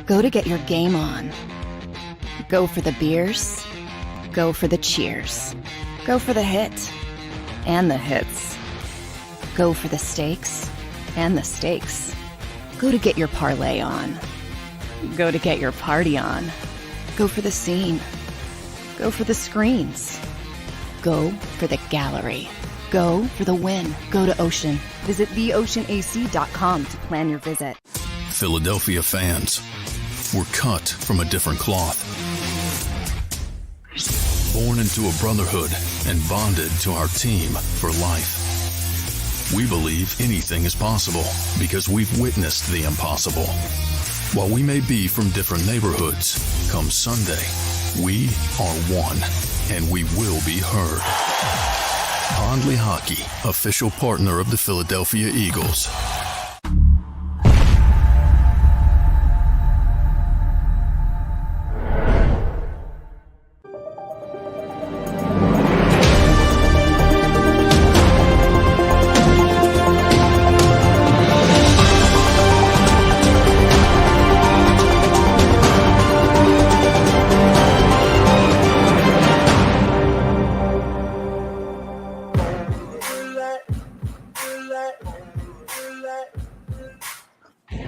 Go to get your game on. Go for the beers. Go for the cheers. Go for the hit and the hits. Go for the stakes and the stakes. Go to get your parlay on. Go to get your party on. Go for the scene. Go for the screens. Go for the gallery. Go for the win. Go to Ocean. Visit theoceanac.com to plan your visit. Philadelphia fans, we're cut from a different cloth. Born into a brotherhood and bonded to our team for life. We believe anything is possible because we've witnessed the impossible. While we may be from different neighborhoods, come Sunday, we are one, and we will be heard. Pondley Hockey, official partner of the Philadelphia Eagles.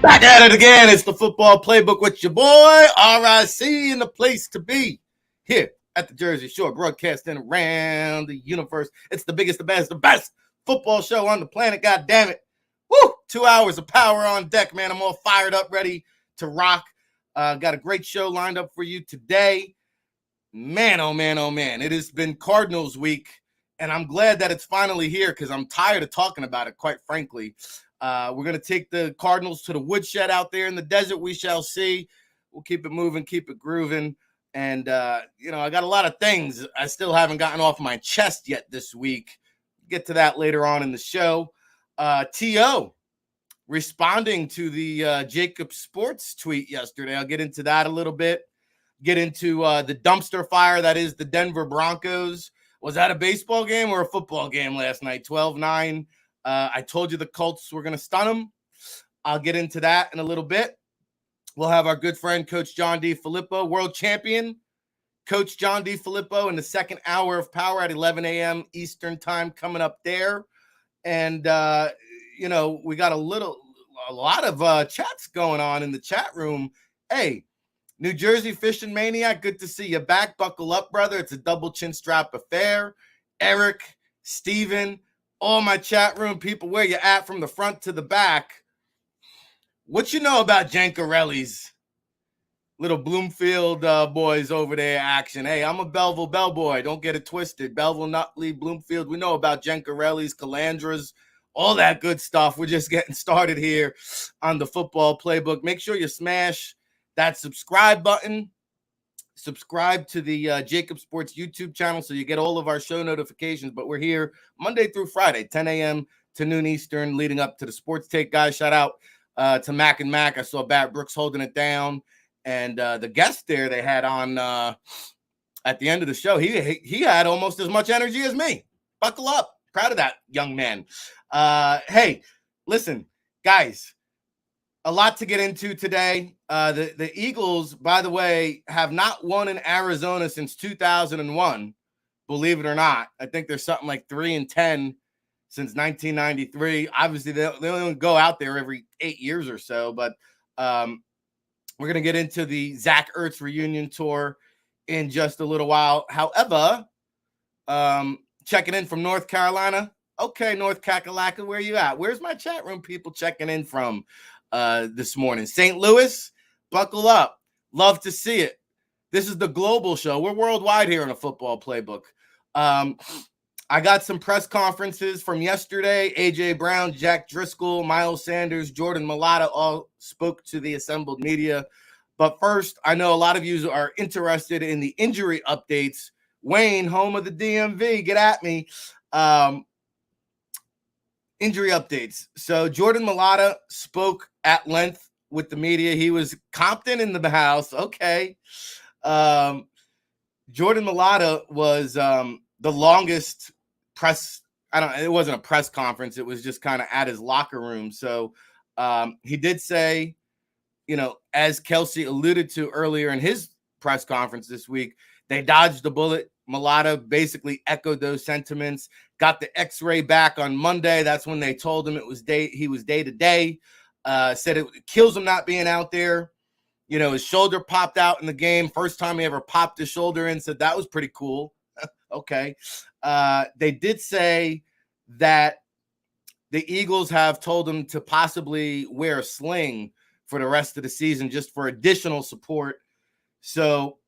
Back at it again. It's the Football Playbook with your boy, RIC, in the place to be. Here at the Jersey Shore, broadcasting around the universe. It's the biggest, the best football show on the planet, God damn it. Woo! 2 hours of power on deck, man. I'm all fired up, ready to rock. Got a great show lined up for you today. Man, oh man, oh man. It has been Cardinals week, and I'm glad that it's finally here because I'm tired of talking about it, quite frankly. We're going to take the Cardinals to the woodshed out there in the desert. We shall see. We'll keep it moving, keep it grooving. And, I got a lot of things I still haven't gotten off my chest yet this week. Get to that later on in the show. T.O. responding to the JAKIB Sports tweet yesterday. I'll get into that a little bit. Get into the dumpster fire that is the Denver Broncos. Was that a baseball game or a football game last night? 12-9. I told you the Colts were going to stun them. I'll get into that in a little bit. We'll have our good friend, Coach John D. Filippo, world champion. Coach John D. Filippo in the second hour of power at 11 a.m. Eastern time coming up there. And, we got a lot of chats going on in the chat room. Hey, New Jersey Fishing Maniac, good to see you back. Buckle up, brother. It's a double chin strap affair. Eric, Steven, all my chat room people, where you at from the front to the back? What you know about Jankarelli's little Bloomfield boys over there action? Hey, I'm a Belleville bellboy. Don't get it twisted. Belleville, Nutley, Bloomfield. We know about Jankarelli's, Calandras, all that good stuff. We're just getting started here on the Football Playbook. Make sure you smash that subscribe button. Subscribe to the JAKIB Sports YouTube channel so you get all of our show notifications. But we're here Monday through Friday, 10 a.m. to noon Eastern, leading up to the Sports Take, guys. Shout out to Mac and Mac. I saw Bat Brooks holding it down. And the guest there they had on at the end of the show, he had almost as much energy as me. Buckle up. Proud of that young man. Hey, listen, guys. A lot to get into today. The Eagles, by the way, have not won in Arizona since 2001. Believe it or not. I think there's something like 3-10 since 1993. Obviously, they only go out there every 8 years or so. But we're going to get into the Zach Ertz reunion tour in just a little while. However, checking in from North Carolina. Okay, North Kakalaka, where you at? Where's my chat room people checking in from this morning? St. Louis, buckle up. Love to see it. This is the global show. We're worldwide here in a Football Playbook. I got some press conferences from yesterday. A.J. Brown, Jack Driscoll, Miles Sanders, Jordan Mailata all spoke to the assembled media. But first, I know a lot of you are interested in the injury updates. Wayne, home of the DMV, get at me. Injury updates. So Jordan Mailata spoke at length with the media. He was Compton in the house. Okay. Jordan Mailata was the longest press. It wasn't a press conference. It was just kind of at his locker room. So he did say as Kelsey alluded to earlier in his press conference this week, they dodged the bullet. Mailata basically echoed those sentiments, got the x-ray back on Monday. That's when they told him he was day-to-day. Said it kills him not being out there. His shoulder popped out in the game. First time he ever popped his shoulder in, said that was pretty cool. Okay. They did say that the Eagles have told him to possibly wear a sling for the rest of the season just for additional support. So,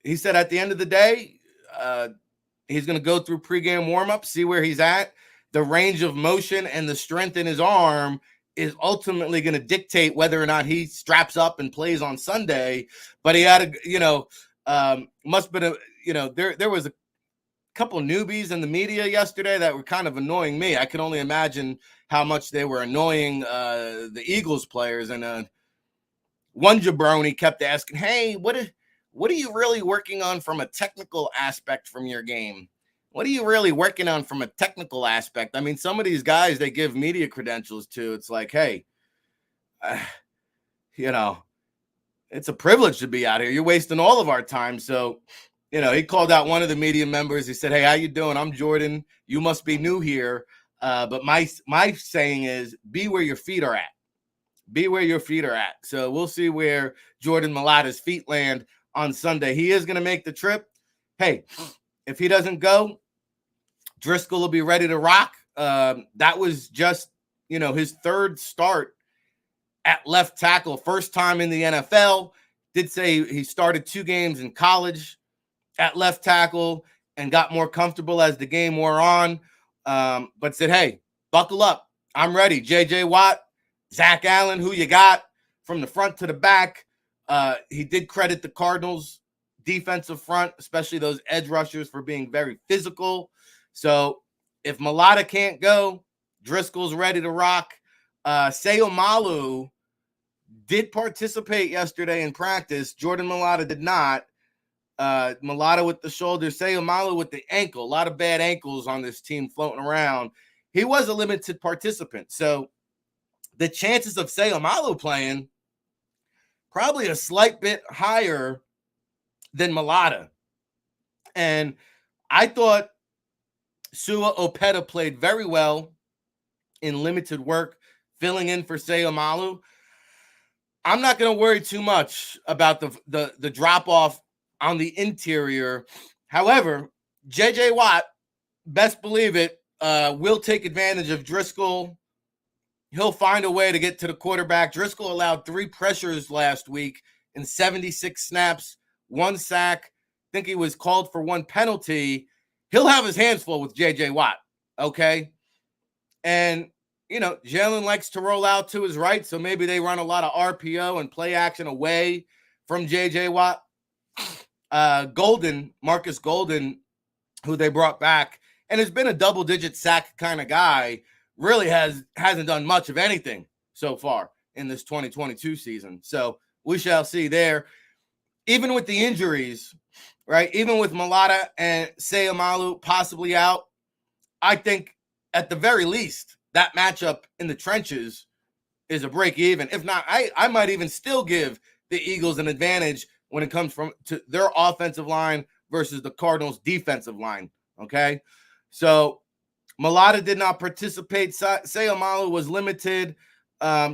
he said at the end of the day, he's going to go through pregame warm-up, see where he's at. The range of motion and the strength in his arm is ultimately going to dictate whether or not he straps up and plays on Sunday. But he had must have been there was a couple newbies in the media yesterday that were kind of annoying me. I could only imagine how much they were annoying the Eagles players. And one jabroni kept asking, hey, what are you really working on from a technical aspect from your game? What are you really working on from a technical aspect? I mean, some of these guys they give media credentials to. It's like, hey, it's a privilege to be out here. You're wasting all of our time. So, he called out one of the media members. He said, hey, how you doing? I'm Jordan. You must be new here. But my saying is be where your feet are at. Be where your feet are at. So we'll see where Jordan Mailata's feet land on Sunday. He is going to make the trip. Hey, if he doesn't go, Driscoll will be ready to rock. That was just, his third start at left tackle. First time in the NFL. Did say he started 2 games in college at left tackle and got more comfortable as the game wore on. But said, hey, buckle up. I'm ready. J.J. Watt, Zach Allen, who you got from the front to the back. He did credit the Cardinals defensive front, especially those edge rushers, for being very physical. So if Mailata can't go, Driscoll's ready to rock. Seumalo did participate yesterday in practice. Jordan Mailata did not. Mailata with the shoulder, Seumalo with the ankle. A lot of bad ankles on this team floating around. He was a limited participant. So the chances of Seumalo playing probably a slight bit higher than Mailata. And I thought Sua Opeta played very well in limited work, filling in for Seumalo. I'm not going to worry too much about the drop-off on the interior. However, J.J. Watt, best believe it, will take advantage of Driscoll. He'll find a way to get to the quarterback. Driscoll allowed 3 pressures last week in 76 snaps, 1 sack. I think he was called for 1 penalty. He'll have his hands full with J.J. Watt, okay? And, Jalen likes to roll out to his right, so maybe they run a lot of RPO and play action away from J.J. Watt. Marcus Golden, who they brought back, and has been a double-digit sack kind of guy, really hasn't done much of anything so far in this 2022 season. So we shall see there. Even with the injuries, right, even with Mailata and Seumalo possibly out, I think at the very least that matchup in the trenches is a break even. If not, I might even still give the Eagles an advantage when it comes to their offensive line versus the Cardinals' defensive line, okay? So Mailata did not participate. Seumalo was limited.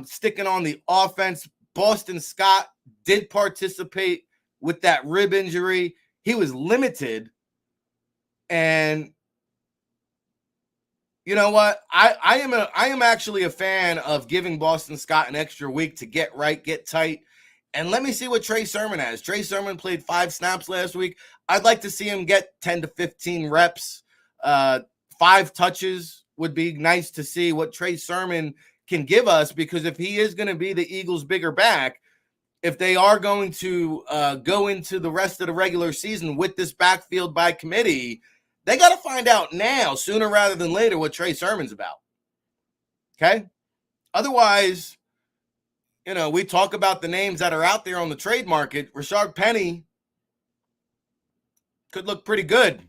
Sticking on the offense, Boston Scott did participate with that rib injury. He was limited. And you know what? I am actually a fan of giving Boston Scott an extra week to get right, get tight. And let me see what Trey Sermon has. Trey Sermon played 5 snaps last week. I'd like to see him get 10 to 15 reps. 5 touches would be nice to see what Trey Sermon can give us, because if he is going to be the Eagles' bigger back, if they are going to go into the rest of the regular season with this backfield by committee, they got to find out now, sooner rather than later, what Trey Sermon's about. Okay? Otherwise, we talk about the names that are out there on the trade market. Rashard Penny could look pretty good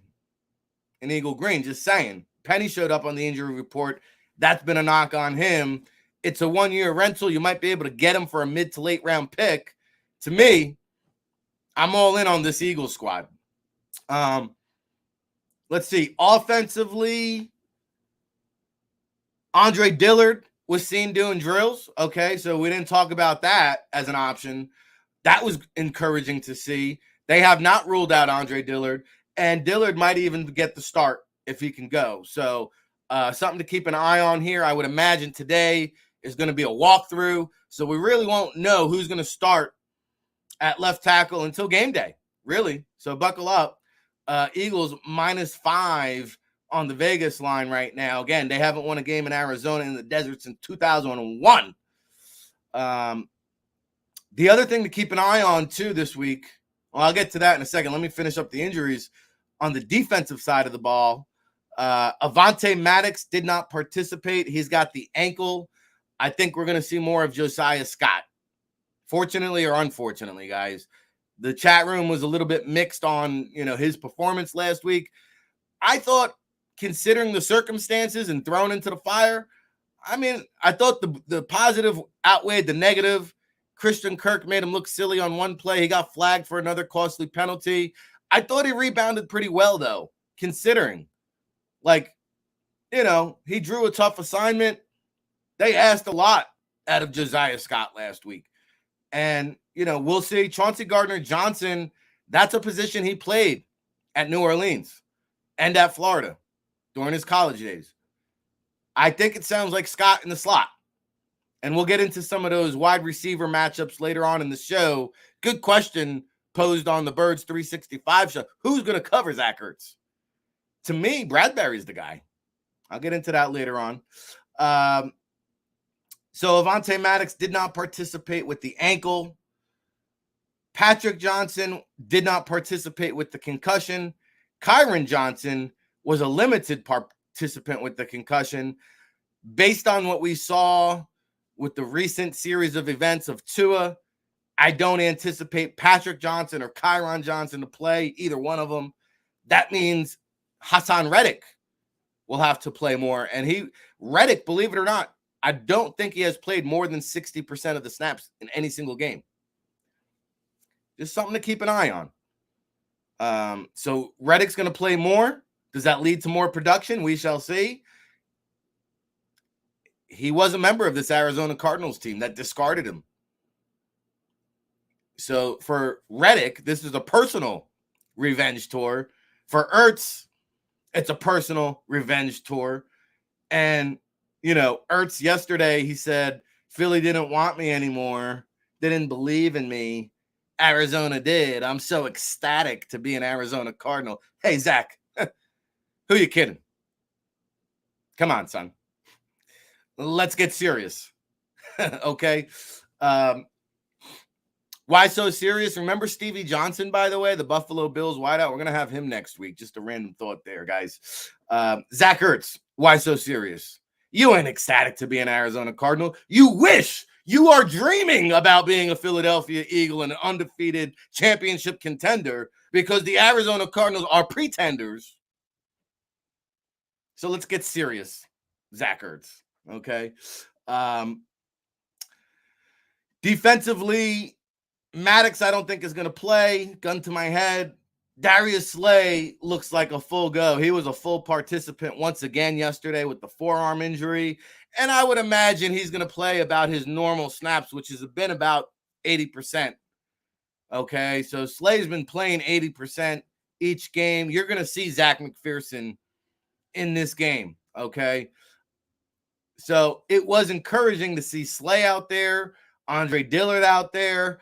in Eagle Green, just saying. Penny showed up on the injury report. That's been a knock on him. it's a 1-year rental. You might be able to get him for a mid to late round pick. To me, I'm all in on this Eagles squad. Let's see. Offensively, Andre Dillard was seen doing drills. Okay, so we didn't talk about that as an option. That was encouraging to see. They have not ruled out Andre Dillard, and Dillard might even get the start if he can go. So something to keep an eye on here. I would imagine today is going to be a walkthrough, so we really won't know who's going to start at left tackle until game day, really. So buckle up. Eagles -5 on the Vegas line right now. Again, they haven't won a game in Arizona in the desert since 2001. The other thing to keep an eye on, too, this week, well, I'll get to that in a second. Let me finish up the injuries. On the defensive side of the ball, Avonte Maddox did not participate. He's got the ankle. I think we're going to see more of Josiah Scott. Fortunately or unfortunately, guys. The chat room was a little bit mixed on, his performance last week. I thought, considering the circumstances and thrown into the fire, I thought the positive outweighed the negative. Christian Kirk made him look silly on one play. He got flagged for another costly penalty. I thought he rebounded pretty well, though, considering. He drew a tough assignment. They asked a lot out of Josiah Scott last week. And, we'll see. Chauncey Gardner-Johnson, that's a position he played at New Orleans and at Florida during his college days. I think it sounds like Scott in the slot. And we'll get into some of those wide receiver matchups later on in the show. Good question posed on the Birds 365 show. Who's going to cover Zach Ertz? To me, Bradbury's the guy. I'll get into that later on. So Avonte Maddox did not participate with the ankle. Patrick Johnson did not participate with the concussion. Kyron Johnson was a limited participant with the concussion. Based on what we saw with the recent series of events of Tua, I don't anticipate Patrick Johnson or Kyron Johnson to play, either one of them. That means Hassan Reddick will have to play more. And Reddick, believe it or not, I don't think he has played more than 60% of the snaps in any single game. Just something to keep an eye on. So Reddick's going to play more. Does that lead to more production? We shall see. He was a member of this Arizona Cardinals team that discarded him. So for Reddick, this is a personal revenge tour. For Ertz, it's a personal revenge tour. And Ertz yesterday, he said, Philly didn't want me anymore. They didn't believe in me. Arizona did. I'm so ecstatic to be an Arizona Cardinal. Hey, Zach, who you kidding? Come on, son. Let's get serious. Okay. Why so serious? Remember Stevie Johnson, by the way, the Buffalo Bills wideout? We're going to have him next week. Just a random thought there, guys. Zach Ertz, why so serious? You ain't ecstatic to be an Arizona Cardinal. You wish, you are dreaming about being a Philadelphia Eagle and an undefeated championship contender because the Arizona Cardinals are pretenders. So let's get serious, Zach Ertz, okay? Defensively, Maddox, I don't think is going to play. Gun to my head. Darius Slay looks like a full go. He was a full participant once again yesterday with the forearm injury. And I would imagine he's going to play about his normal snaps, which has been about 80%. Okay, so Slay's been playing 80% each game. You're going to see Zach McPherson in this game, okay? So it was encouraging to see Slay out there, Andre Dillard out there,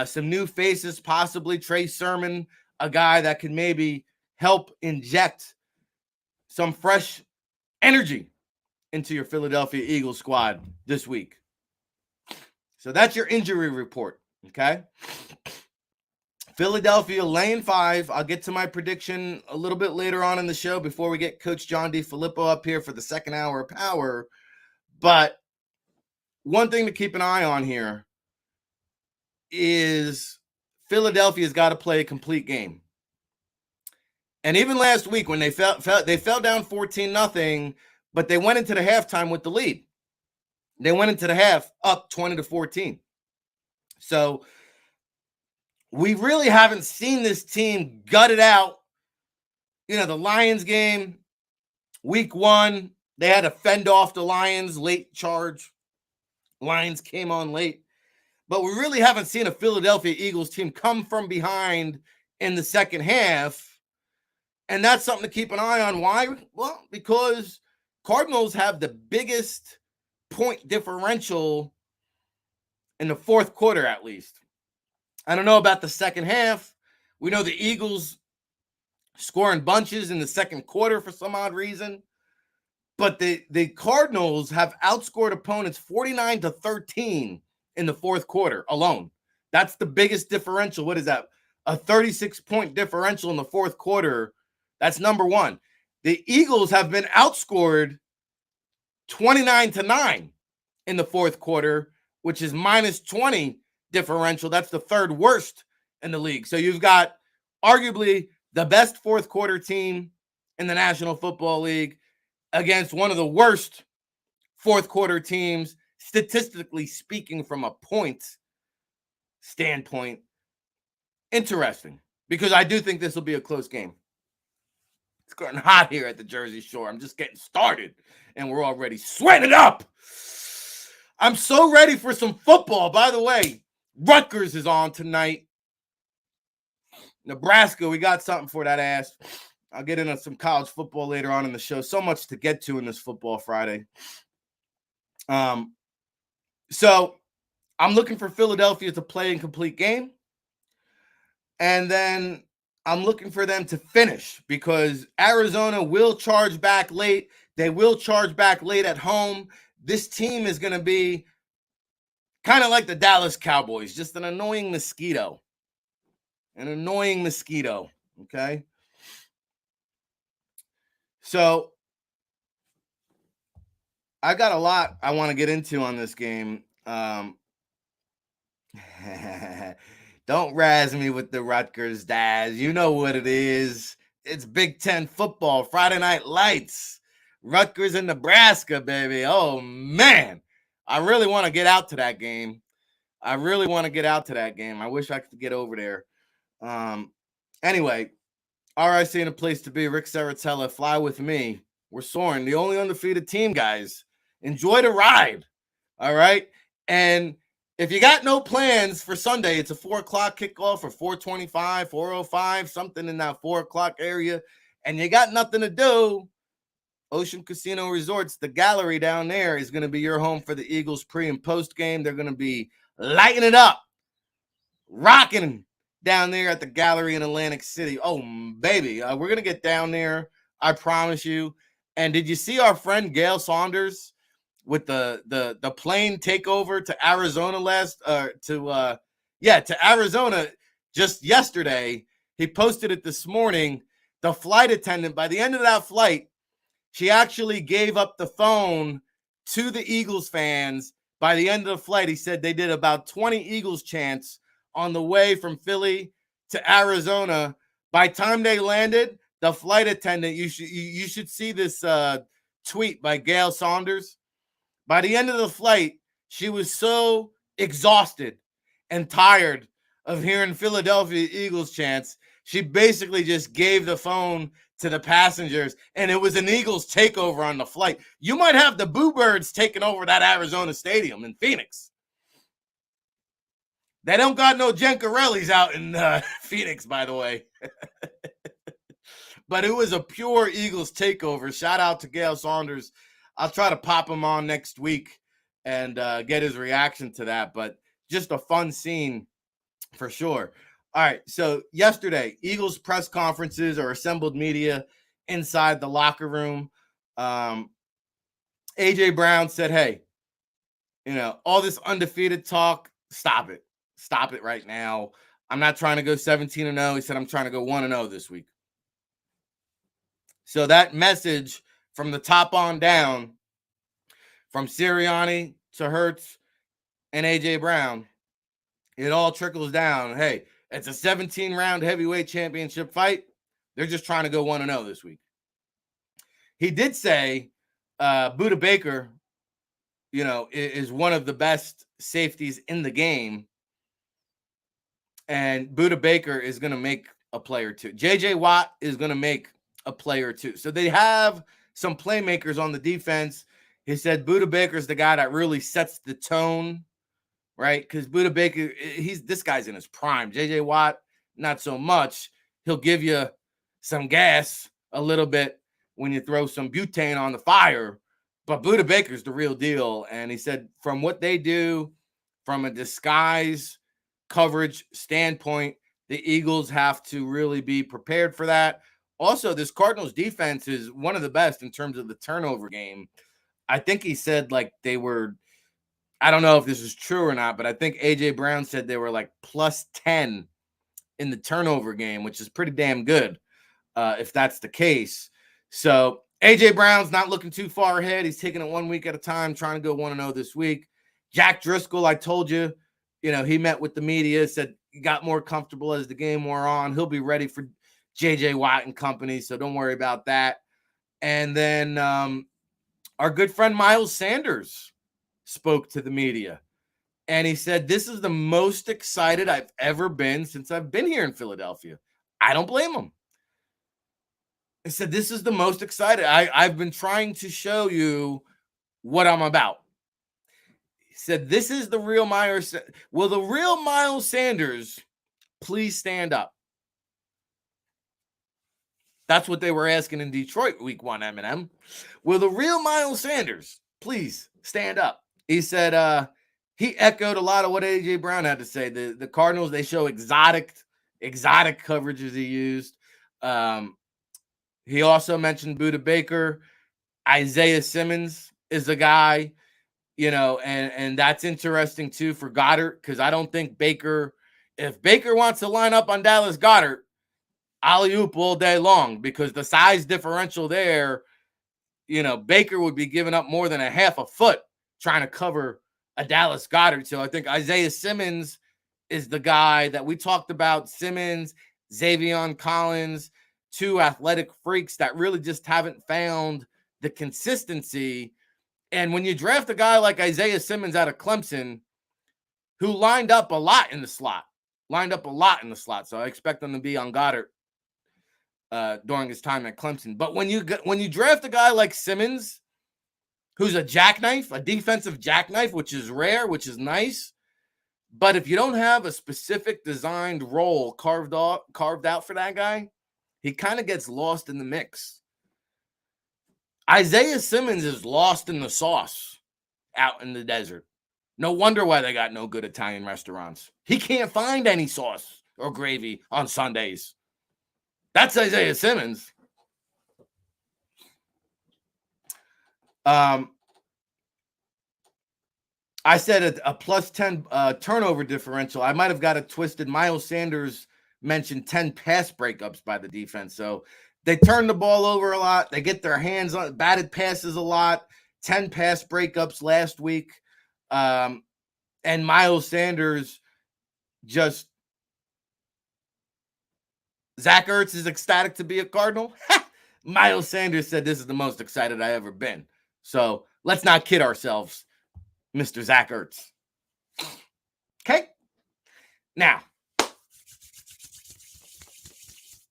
some new faces, possibly Trey Sermon, a guy that can maybe help inject some fresh energy into your Philadelphia Eagles squad this week. So that's your injury report, okay? Philadelphia lane 5. I'll get to my prediction a little bit later on in the show before we get Coach John DeFilippo up here for the second hour of power. But one thing to keep an eye on here is Philadelphia's got to play a complete game. And even last week when they fell down 14-0, but they went into the halftime with the lead. They went into the half up 20-14. So we really haven't seen this team gut it out. The Lions game, week 1, they had to fend off the Lions, late charge. Lions came on late. But we really haven't seen a Philadelphia Eagles team come from behind in the second half. And that's something to keep an eye on. Why? Well, because Cardinals have the biggest point differential in the fourth quarter, at least. I don't know about the second half. We know the Eagles scoring bunches in the second quarter for some odd reason. But the Cardinals have outscored opponents 49-13 in the fourth quarter alone. That's the biggest differential. What is that? A 36-point differential in the fourth quarter. That's number one. The Eagles have been outscored 29-9 in the fourth quarter, which is minus 20 differential. That's the third worst in the league. So you've got arguably the best fourth quarter team in the National Football League against one of the worst fourth quarter teams, statistically speaking, from a point standpoint. Interesting, because I do think this will be a close game. It's getting hot here at the Jersey Shore. I'm just getting started, and we're already sweating it up. I'm so ready for some football. By the way, Rutgers is on tonight. Nebraska, we got something for that ass. I'll get into some college football later on in the show. So much to get to in this Football Friday. So I'm looking for Philadelphia to play a complete game. And then I'm looking for them to finish, because Arizona will charge back late. They will charge back late at home. This team is going to be kind of like the Dallas Cowboys, just an annoying mosquito. An annoying mosquito, okay? So I got a lot I want to get into on this game. Don't razz me with the Rutgers, Daz. You know what it is. It's Big Ten football, Friday Night Lights. Rutgers and Nebraska, baby. Oh, man. I really want to get out to that game. I wish I could get over there. Anyway, RIC in a place to be. Ric Serritella, fly with me. We're soaring. The only undefeated team, guys. Enjoy the ride. All right? And if you got no plans for Sunday, it's a 4 o'clock kickoff, or 4:25, 4:05, something in that 4 o'clock area, and you got nothing to do, Ocean Casino Resorts, the gallery down there, is going to be your home for the Eagles pre- and post-game. They're going to be lighting it up, rocking down there at the gallery in Atlantic City. Oh, baby, we're going to get down there, I promise you. And did you see our friend Gail Saunders with the plane takeover to Arizona to Arizona just yesterday? He posted it this morning. The flight attendant, by the end of that flight, she actually gave up the phone to the Eagles fans. By the end of the flight, he said they did about 20 Eagles chants on the way from Philly to Arizona. By the time they landed, the flight attendant, you should see this tweet by Gail Saunders. By the end of the flight, she was so exhausted and tired of hearing Philadelphia Eagles chants, she basically just gave the phone to the passengers, and it was an Eagles takeover on the flight. You might have the Boo Birds taking over that Arizona stadium in Phoenix. They don't got no Gencarellis out in Phoenix, by the way. But it was a pure Eagles takeover. Shout out to Gail Saunders. I'll try to pop him on next week and get his reaction to that. But just a fun scene for sure. All right, so yesterday, Eagles press conferences or assembled media inside the locker room. A.J. Brown said, hey, all this undefeated talk, stop it. Stop it right now. I'm not trying to go 17-0. He said, I'm trying to go 1-0 this week. So that message from the top on down, from Sirianni to Hurts and A.J. Brown, it all trickles down. Hey, it's a 17-round heavyweight championship fight. They're just trying to go 1-0 this week. He did say, Buda Baker, is one of the best safeties in the game. And Budda Baker is going to make a play or two. J.J. Watt is going to make a play or two. So they have some playmakers on the defense. He said Budda Baker is the guy that really sets the tone, right? Because Budda Baker, this guy's in his prime. J.J. Watt, not so much. He'll give you some gas a little bit when you throw some butane on the fire. But Budda Baker's the real deal. And he said from what they do, from a disguise coverage standpoint, the Eagles have to really be prepared for that. Also, this Cardinals defense is one of the best in terms of the turnover game. I think he said like they were, I don't know if this is true or not, but I think A.J. Brown said they were like plus 10 in the turnover game, which is pretty damn good if that's the case. So A.J. Brown's not looking too far ahead. He's taking it 1 week at a time, trying to go 1-0 this week. Jack Driscoll, I told you, he met with the media, said he got more comfortable as the game wore on. He'll be ready for J.J. Watt and company, so don't worry about that. And then our good friend Miles Sanders spoke to the media, and he said, this is the most excited I've ever been since I've been here in Philadelphia. I don't blame him. He said, this is the most excited. I've been trying to show you what I'm about. He said, this is the real Miles. Will the real Miles Sanders please stand up? That's what they were asking in Detroit week 1, Eminem. Will the real Miles Sanders please stand up? He said he echoed a lot of what A.J. Brown had to say. The Cardinals, they show exotic coverages he used. He also mentioned Budda Baker. Isaiah Simmons is a guy, and that's interesting too for Goddard, because I don't think if Baker wants to line up on Dallas Goedert, alley-oop all day long, because the size differential there, Baker would be giving up more than a half a foot trying to cover a Dallas Goedert. So I think Isaiah Simmons is the guy that we talked about. Simmons, Xavion Collins, two athletic freaks that really just haven't found the consistency. And when you draft a guy like Isaiah Simmons out of Clemson, who lined up a lot in the slot, so I expect them to be on Goddard during his time at Clemson. But when you draft a guy like Simmons, who's a jackknife, a defensive jackknife, which is rare, which is nice, but if you don't have a specific designed role carved out for that guy, he kind of gets lost in the mix. Isaiah Simmons is lost in the sauce out in the desert. No wonder why they got no good Italian restaurants. He can't find any sauce or gravy on Sundays. That's Isaiah Simmons. I said a plus 10 turnover differential. I might have got it twisted. Miles Sanders mentioned 10 pass breakups by the defense. So they turn the ball over a lot. They get their hands on batted passes a lot. 10 pass breakups last week. And Miles Sanders just Zach Ertz is ecstatic to be a Cardinal. Miles Sanders said this is the most excited I ever been. So let's not kid ourselves, Mr. Zach Ertz. Okay? Now,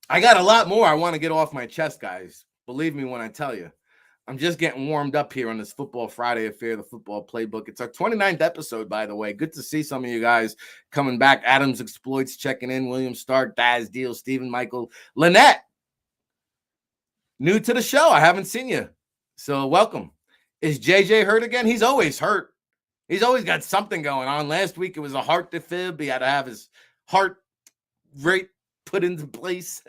I got a lot more I want to get off my chest, guys. Believe me when I tell you. I'm just getting warmed up here on this Football Friday affair, the Football Playbook. It's our 29th episode, by the way. Good to see some of you guys coming back. Adams Exploits checking in. William Stark, Daz Deal, Stephen Michael, Lynette. New to the show. I haven't seen you. So welcome. Is JJ hurt again? He's always hurt. He's always got something going on. Last week, it was a heart defib. He had to have his heart rate put into place.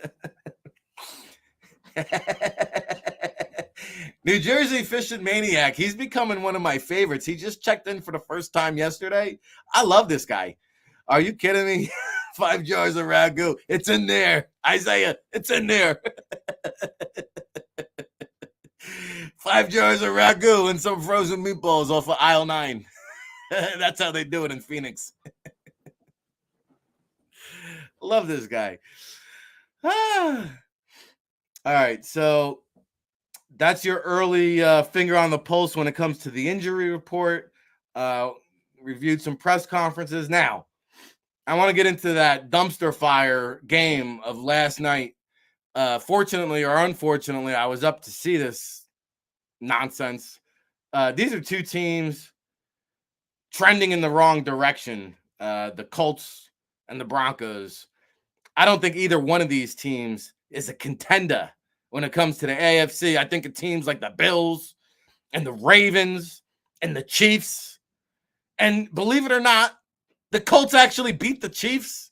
New Jersey Fishing Maniac. He's becoming one of my favorites. He just checked in for the first time yesterday. I love this guy. Are you kidding me? 5 jars of ragu. It's in there. Isaiah, it's in there. 5 jars of ragu and some frozen meatballs off of aisle 9. That's how they do it in Phoenix. Love this guy. All right, so that's your early finger on the pulse when it comes to the injury report. Reviewed some press conferences. Now, I want to get into that dumpster fire game of last night. Fortunately or unfortunately, I was up to see this nonsense. These are two teams trending in the wrong direction, the Colts and the Broncos. I don't think either one of these teams is a contender when it comes to the AFC. I think of teams like the Bills and the Ravens and the Chiefs. And believe it or not, the Colts actually beat the Chiefs.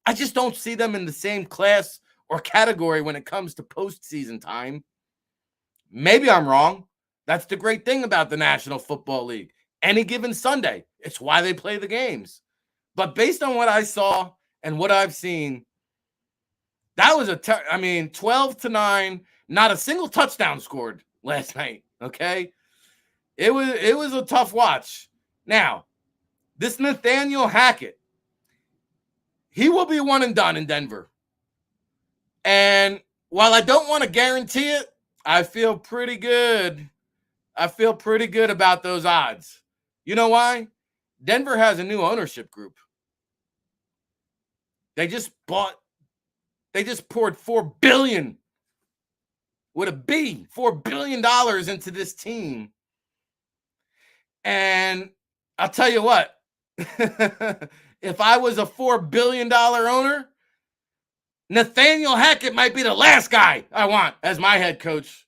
I just don't see them in the same class or category when it comes to postseason time. Maybe I'm wrong. That's the great thing about the National Football League. Any given Sunday, it's why they play the games. But based on what I saw and what I've seen, that was 12-9, not a single touchdown scored last night, okay? It was a tough watch. Now, this Nathaniel Hackett, he will be one and done in Denver. And while I don't want to guarantee it, I feel pretty good. I feel pretty good about those odds. You know why? Denver has a new ownership group. They just poured $4 billion with a B, $4 billion into this team. And I'll tell you what, if I was a $4 billion owner, Nathaniel Hackett might be the last guy I want as my head coach.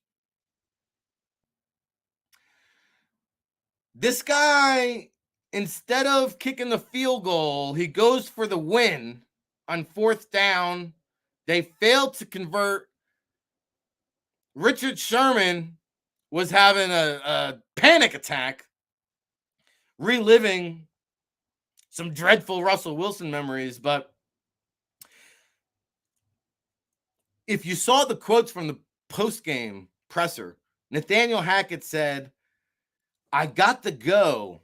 This guy, instead of kicking the field goal, he goes for the win on 4th down. They failed to convert. Richard Sherman was having a panic attack, reliving some dreadful Russell Wilson memories. But if you saw the quotes from the postgame presser, Nathaniel Hackett said, I got the go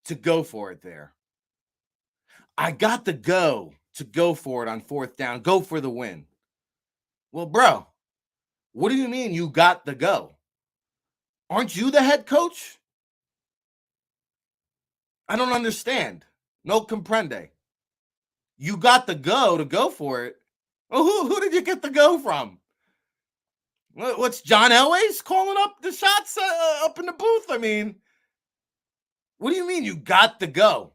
to go for it there. I got the go to go for it on 4th down, go for the win. Well, bro, what do you mean you got the go? Aren't you the head coach? I don't understand. No comprende. You got the go to go for it. Well, who did you get the go from? What's John Elway's calling up the shots up in the booth? I mean, what do you mean you got the go?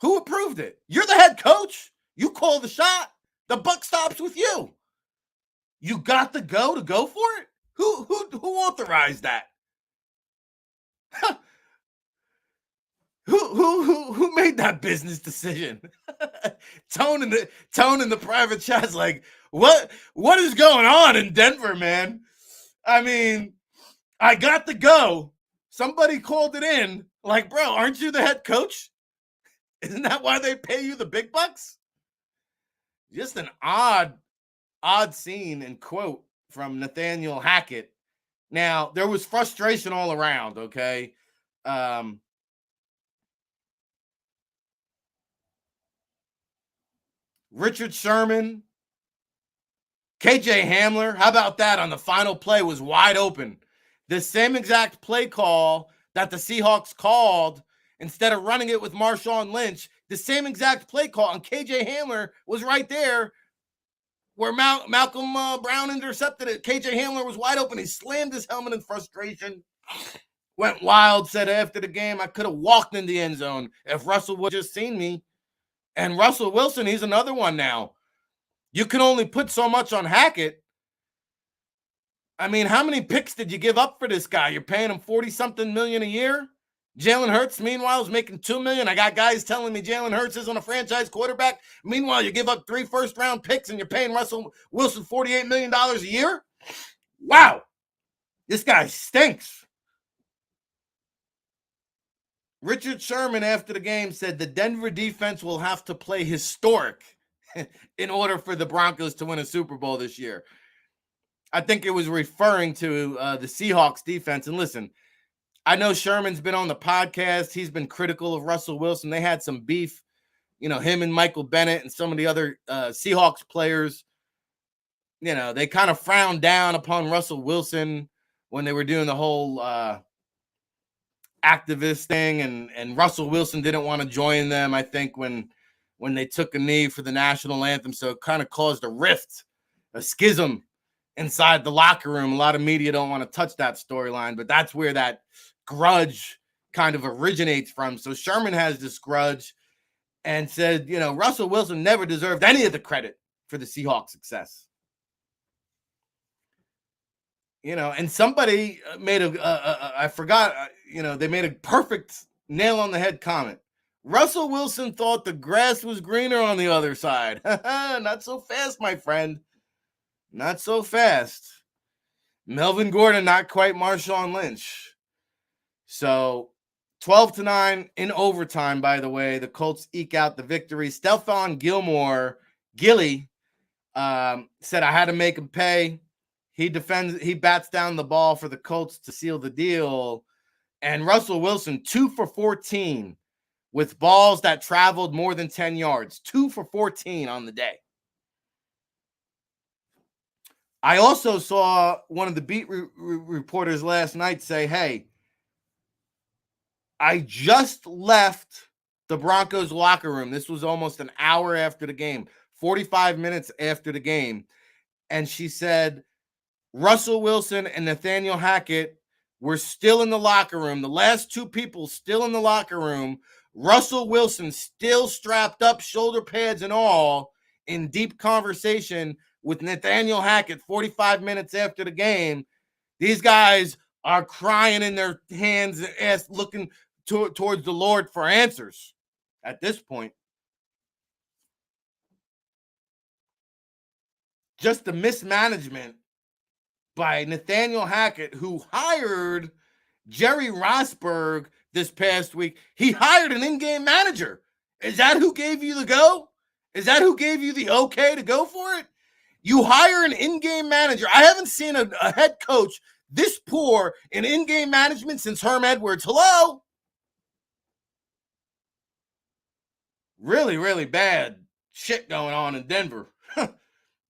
Who approved it? You're the head coach. You call the shot. The buck stops with you. You got the go to go for it? Who authorized that? Who made that business decision? Tone in the private chat's like, what is going on in Denver, man? I mean, I got the go. Somebody called it in. Like, bro, aren't you the head coach? Isn't that why they pay you the big bucks? Just an odd scene and quote from Nathaniel Hackett. Now, there was frustration all around, okay? Richard Sherman, KJ Hamler, how about that on the final play was wide open. The same exact play call that the Seahawks called, instead of running it with Marshawn Lynch, the same exact play call, and KJ Hamler was right there where Malcolm Brown intercepted it. KJ Hamler was wide open. He slammed his helmet in frustration, went wild, said after the game, I could have walked in the end zone if Russell would have just seen me. And Russell Wilson, he's another one now. You can only put so much on Hackett. I mean, how many picks did you give up for this guy? You're paying him $40-something million a year? Jalen Hurts, meanwhile, is making $2 million. I got guys telling me Jalen Hurts isn't a franchise quarterback. Meanwhile, you give up 3 first-round picks and you're paying Russell Wilson $48 million a year? Wow. This guy stinks. Richard Sherman, after the game, said the Denver defense will have to play historic in order for the Broncos to win a Super Bowl this year. I think it was referring to the Seahawks defense. And listen, I know Sherman's been on the podcast. He's been critical of Russell Wilson. They had some beef, him and Michael Bennett and some of the other Seahawks players. they kind of frowned down upon Russell Wilson when they were doing the whole activist thing, and Russell Wilson didn't want to join them, I think, when they took a knee for the national anthem. So it kind of caused a rift, a schism inside the locker room. A lot of media don't want to touch that storyline, but that's where that grudge kind of originates from. So Sherman has this grudge and said, Russell Wilson never deserved any of the credit for the Seahawks' success. And somebody made I forgot, they made a perfect nail on the head comment. Russell Wilson thought the grass was greener on the other side. Not so fast, my friend. Not so fast. Melvin Gordon, not quite Marshawn Lynch. So 12-9 in overtime, by the way. The Colts eke out the victory. Stephon Gilly said, I had to make him pay. He bats down the ball for the Colts to seal the deal. And Russell Wilson, 2 for 14 with balls that traveled more than 10 yards. 2 for 14 on the day. I also saw one of the beat reporters last night say, hey, I just left the Broncos locker room. This was almost an hour after the game, 45 minutes after the game. And she said, Russell Wilson and Nathaniel Hackett were still in the locker room. The last two people still in the locker room. Russell Wilson still strapped up, shoulder pads and all, in deep conversation with Nathaniel Hackett 45 minutes after the game. These guys are crying in their hands and looking towards the Lord for answers at this point. Just the mismanagement by Nathaniel Hackett, who hired Jerry Rosburg this past week. He hired an in-game manager. Is that who gave you the go? Is that who gave you the okay to go for it? You hire an in-game manager. I haven't seen a head coach this poor in in-game management since Herm Edwards. Hello? Really, really bad shit going on in Denver.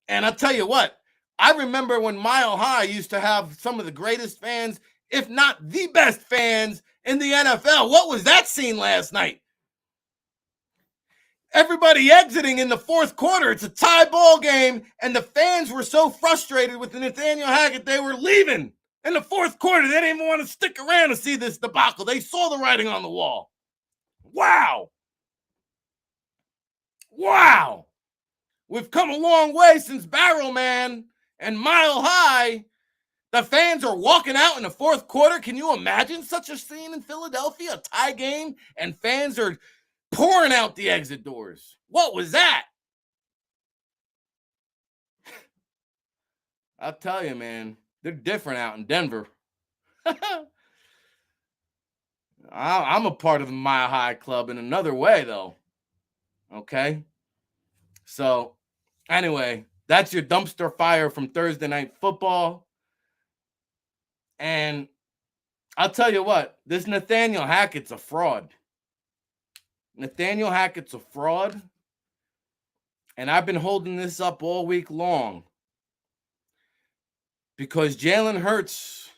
And I'll tell you what, I remember when Mile High used to have some of the greatest fans, if not the best fans in the NFL. What was that scene last night? Everybody exiting in the fourth quarter. It's a tie ball game, and the fans were so frustrated with Nathaniel Hackett, they were leaving in the fourth quarter. They didn't even want to stick around to see this debacle. They saw the writing on the wall. Wow. Wow. We've come a long way since Barrel Man and Mile High. The fans are walking out in the fourth quarter. Can you imagine such a scene in Philadelphia? A tie game, and fans are pouring out the exit doors. What was that? I'll tell you, man, they're different out in Denver. I'm a part of the Mile High Club in another way, though. Okay? So, anyway, that's your dumpster fire from Thursday Night Football. And I'll tell you what, this Nathaniel Hackett's a fraud. Nathaniel Hackett's a fraud. And I've been holding this up all week long because Jalen Hurts,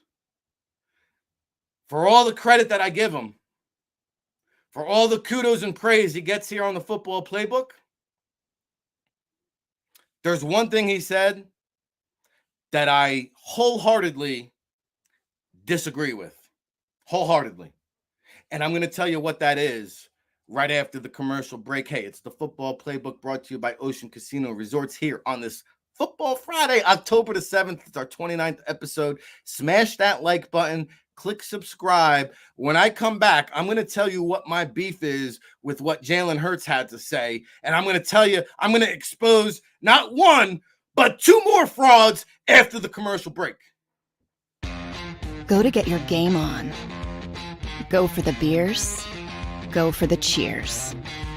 for all the credit that I give him, for all the kudos and praise he gets here on the Football Playbook, there's one thing he said that I wholeheartedly disagree with. Wholeheartedly. And I'm going to tell you what that is right after the commercial break. Hey, it's the Football Playbook brought to you by Ocean Casino Resorts here on this Football Friday, October the 7th. It's our 29th episode. Smash that like button. Click subscribe. When I come back, I'm going to tell you what my beef is with what Jalen Hurts had to say. And I'm going to tell you, I'm going to expose not one, but two more frauds after the commercial break. Go to get your game on. Go for the beers. Go for the cheers.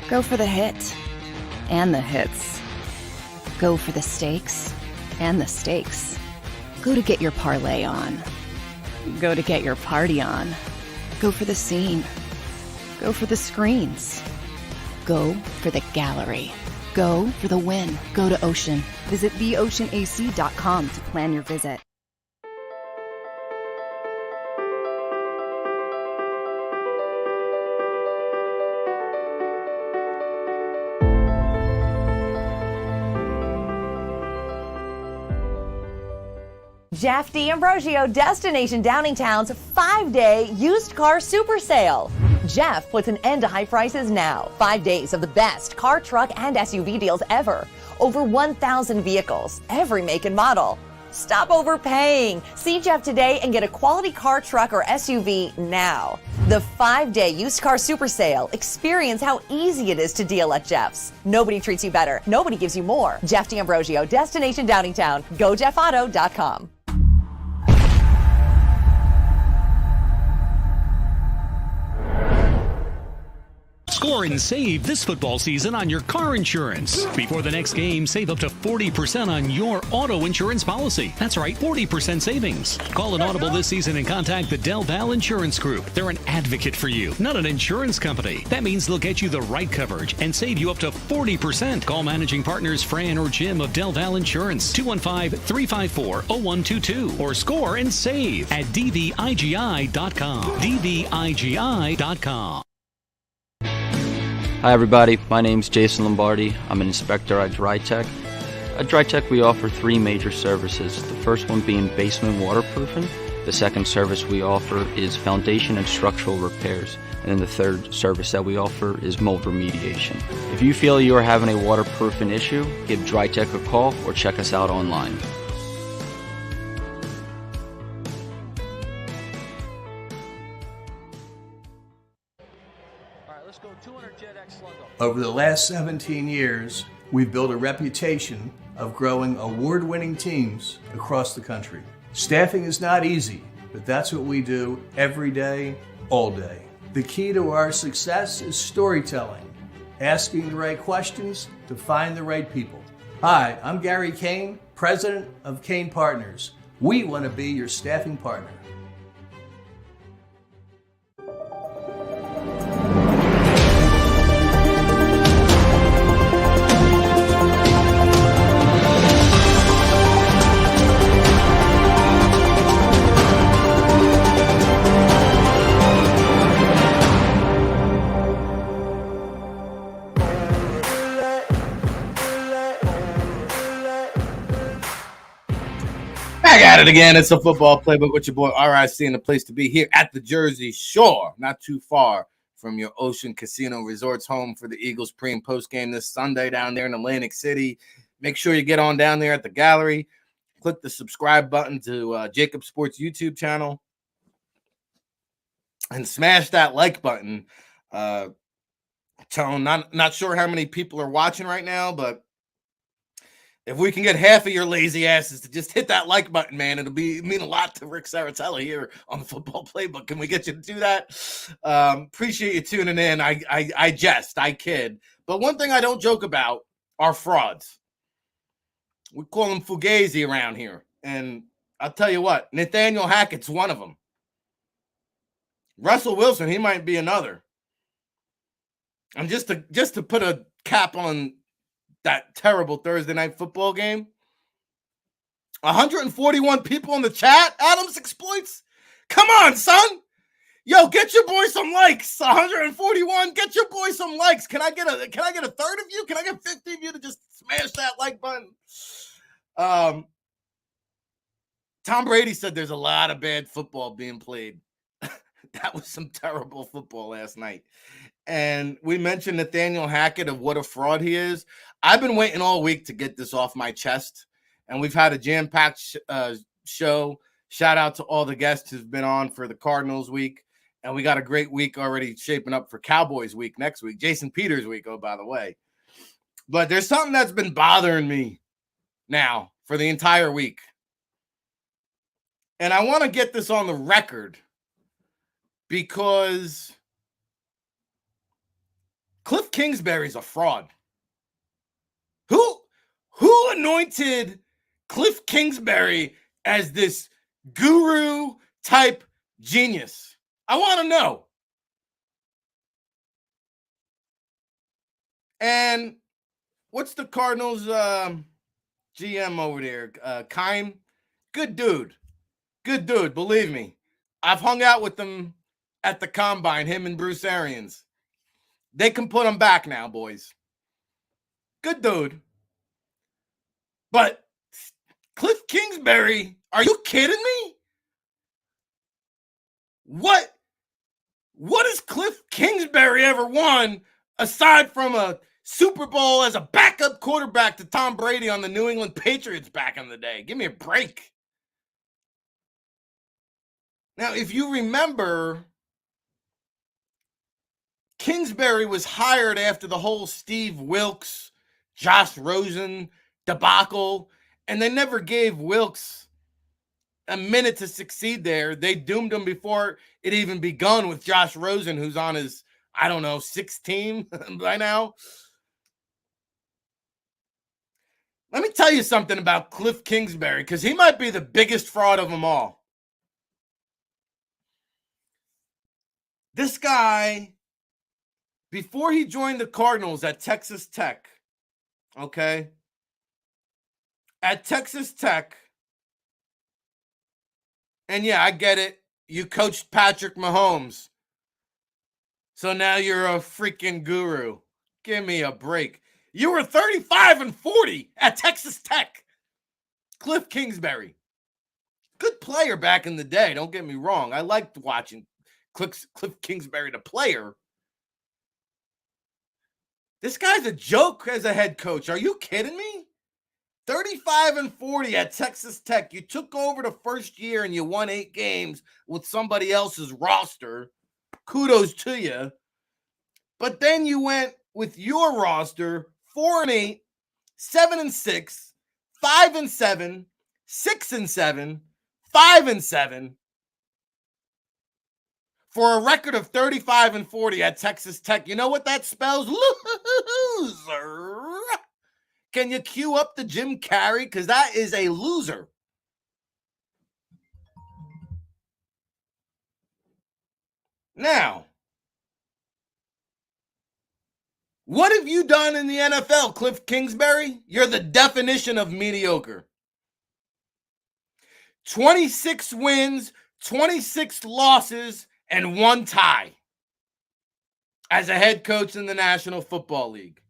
Go for the hit and the hits. Go for the stakes and the stakes. Go to get your parlay on. Go to get your party on. Go for the scene. Go for the screens. Go for the gallery. Go for the win. Go to Ocean. Visit theoceanac.com to plan your visit. Jeff D'Ambrosio, Destination Downingtown's 5-day used car super sale. Jeff puts an end to high prices now. 5 days of the best car, truck, and SUV deals ever. Over 1,000 vehicles, every make and model. Stop overpaying. See Jeff today and get a quality car, truck, or SUV now. The 5-day used car super sale. Experience how easy it is to deal at Jeff's. Nobody treats you better. Nobody gives you more. Jeff D'Ambrosio, Destination Downingtown. GoJeffAuto.com. Score and save this football season on your car insurance. Before the next game, save up to 40% on your auto insurance policy. That's right, 40% savings. Call an Audible this season and contact the Del Val Insurance Group. They're an advocate for you, not an insurance company. That means they'll get you the right coverage and save you up to 40%. Call managing partners Fran or Jim of Del Val Insurance, 215-354-0122, or score and save at dvigi.com. dvigi.com. Hi everybody, my name's Jason Lombardi. I'm an inspector at DryTech. At DryTech we offer 3 major services, the first one being basement waterproofing, the second service we offer is foundation and structural repairs, and then the third service that we offer is mold remediation. If you feel you are having a waterproofing issue, give DryTech a call or check us out online. Over the last 17 years, we've built a reputation of growing award-winning teams across the country. Staffing is not easy, but that's what we do every day, all day. The key to our success is storytelling, asking the right questions to find the right people. Hi, I'm Gary Kane, president of Kane Partners. We want to be your staffing partner. Back at it again. It's a Football Playbook with your boy RIC, and the place to be here at the Jersey Shore, not too far from your Ocean Casino Resorts, home for the Eagles pre- and post-game this Sunday down there in Atlantic City. Make sure you get on down there at the gallery. Click the subscribe button to JAKIB Sports YouTube channel and smash that like button. Tone, not sure how many people are watching right now, but if we can get half of your lazy asses to just hit that like button, man, it'll mean a lot to Ric Serritella here on the Football Playbook. Can we get you to do that? Appreciate you tuning in. I jest, I kid. But one thing I don't joke about are frauds. We call them fugazi around here. And I'll tell you what, Nathaniel Hackett's one of them. Russell Wilson, he might be another. And just to put a cap on that terrible Thursday night football game, 141 people in the chat. Adams exploits. Come on, son. Yo, get your boy some likes. 141. Get your boy some likes. Can I get a third of you? Can I get 50 of you to just smash that like button? Tom Brady said there's a lot of bad football being played. That was some terrible football last night. And we mentioned Nathaniel Hackett of what a fraud he is. I've been waiting all week to get this off my chest, and we've had a jam-packed show. Shout out to all the guests who've been on for the Cardinals week, and we got a great week already shaping up for Cowboys week next week. Jason Peters week, oh, by the way. But there's something that's been bothering me now for the entire week, and I want to get this on the record because Cliff Kingsbury's a fraud. Who anointed Cliff Kingsbury as this guru type genius? I want to know. And what's the Cardinals GM over there? Keim? Good dude. Good dude, believe me. I've hung out with them at the Combine, him and Bruce Arians. They can put him back now, boys. Good dude. But Cliff Kingsbury, are you kidding me? What has Cliff Kingsbury ever won aside from a Super Bowl as a backup quarterback to Tom Brady on the New England Patriots back in the day? Give me a break. Now, if you remember, Kingsbury was hired after the whole Steve Wilks, Josh Rosen debacle, and they never gave Wilks a minute to succeed there. They doomed him before it even begun with Josh Rosen, who's on his, I don't know, sixth team by now. Let me tell you something about Cliff Kingsbury, because he might be the biggest fraud of them all. This guy, before he joined the Cardinals at Texas Tech, okay? At Texas Tech, and yeah, I get it. You coached Patrick Mahomes. So now you're a freaking guru. Give me a break. You were 35-40 at Texas Tech. Cliff Kingsbury. Good player back in the day, don't get me wrong. I liked watching Cliff Kingsbury, the player. This guy's a joke as a head coach. Are you kidding me? 35-40 at Texas Tech. You took over the first year and you won 8 games with somebody else's roster. Kudos to you. But then you went with your roster 4-8, 7-6, 5-7, 6-7, 5-7. For a record of 35-40 at Texas Tech. You know what that spells? Loser. Can you cue up the Jim Carrey? Because that is a loser. Now, what have you done in the NFL, Cliff Kingsbury? You're the definition of mediocre. 26 wins, 26 losses, and 1 tie as a head coach in the National Football League.